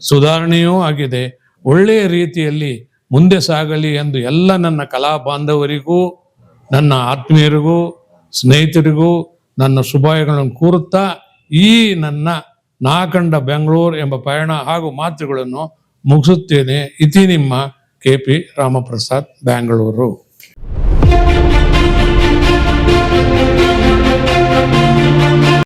[SPEAKER 2] ಸುಧಾರಣೆಯೂ ಆಗಿದೆ. ಒಳ್ಳೆಯ ರೀತಿಯಲ್ಲಿ ಮುಂದೆ ಸಾಗಲಿ ಎಂದು ಎಲ್ಲ ನನ್ನ ಕಲಾ ಬಾಂಧವರಿಗೂ, ನನ್ನ ಆತ್ಮೀಯರಿಗೂ, ಸ್ನೇಹಿತರಿಗೂ ನನ್ನ ಶುಭಾಶಯಗಳನ್ನು ಕೋರುತ್ತಾ ಈ ನನ್ನ ನಾ ಕಂಡ ಬೆಂಗಳೂರು ಎಂಬ ಪಯಣ ಹಾಗೂ ಮಾತುಗಳನ್ನು ಮುಗಿಸುತ್ತೇನೆ. ಇತಿ ನಿಮ್ಮ KP ರಾಮಪ್ರಸಾದ್, ಬ್ಯಾಂಗಳೂರು.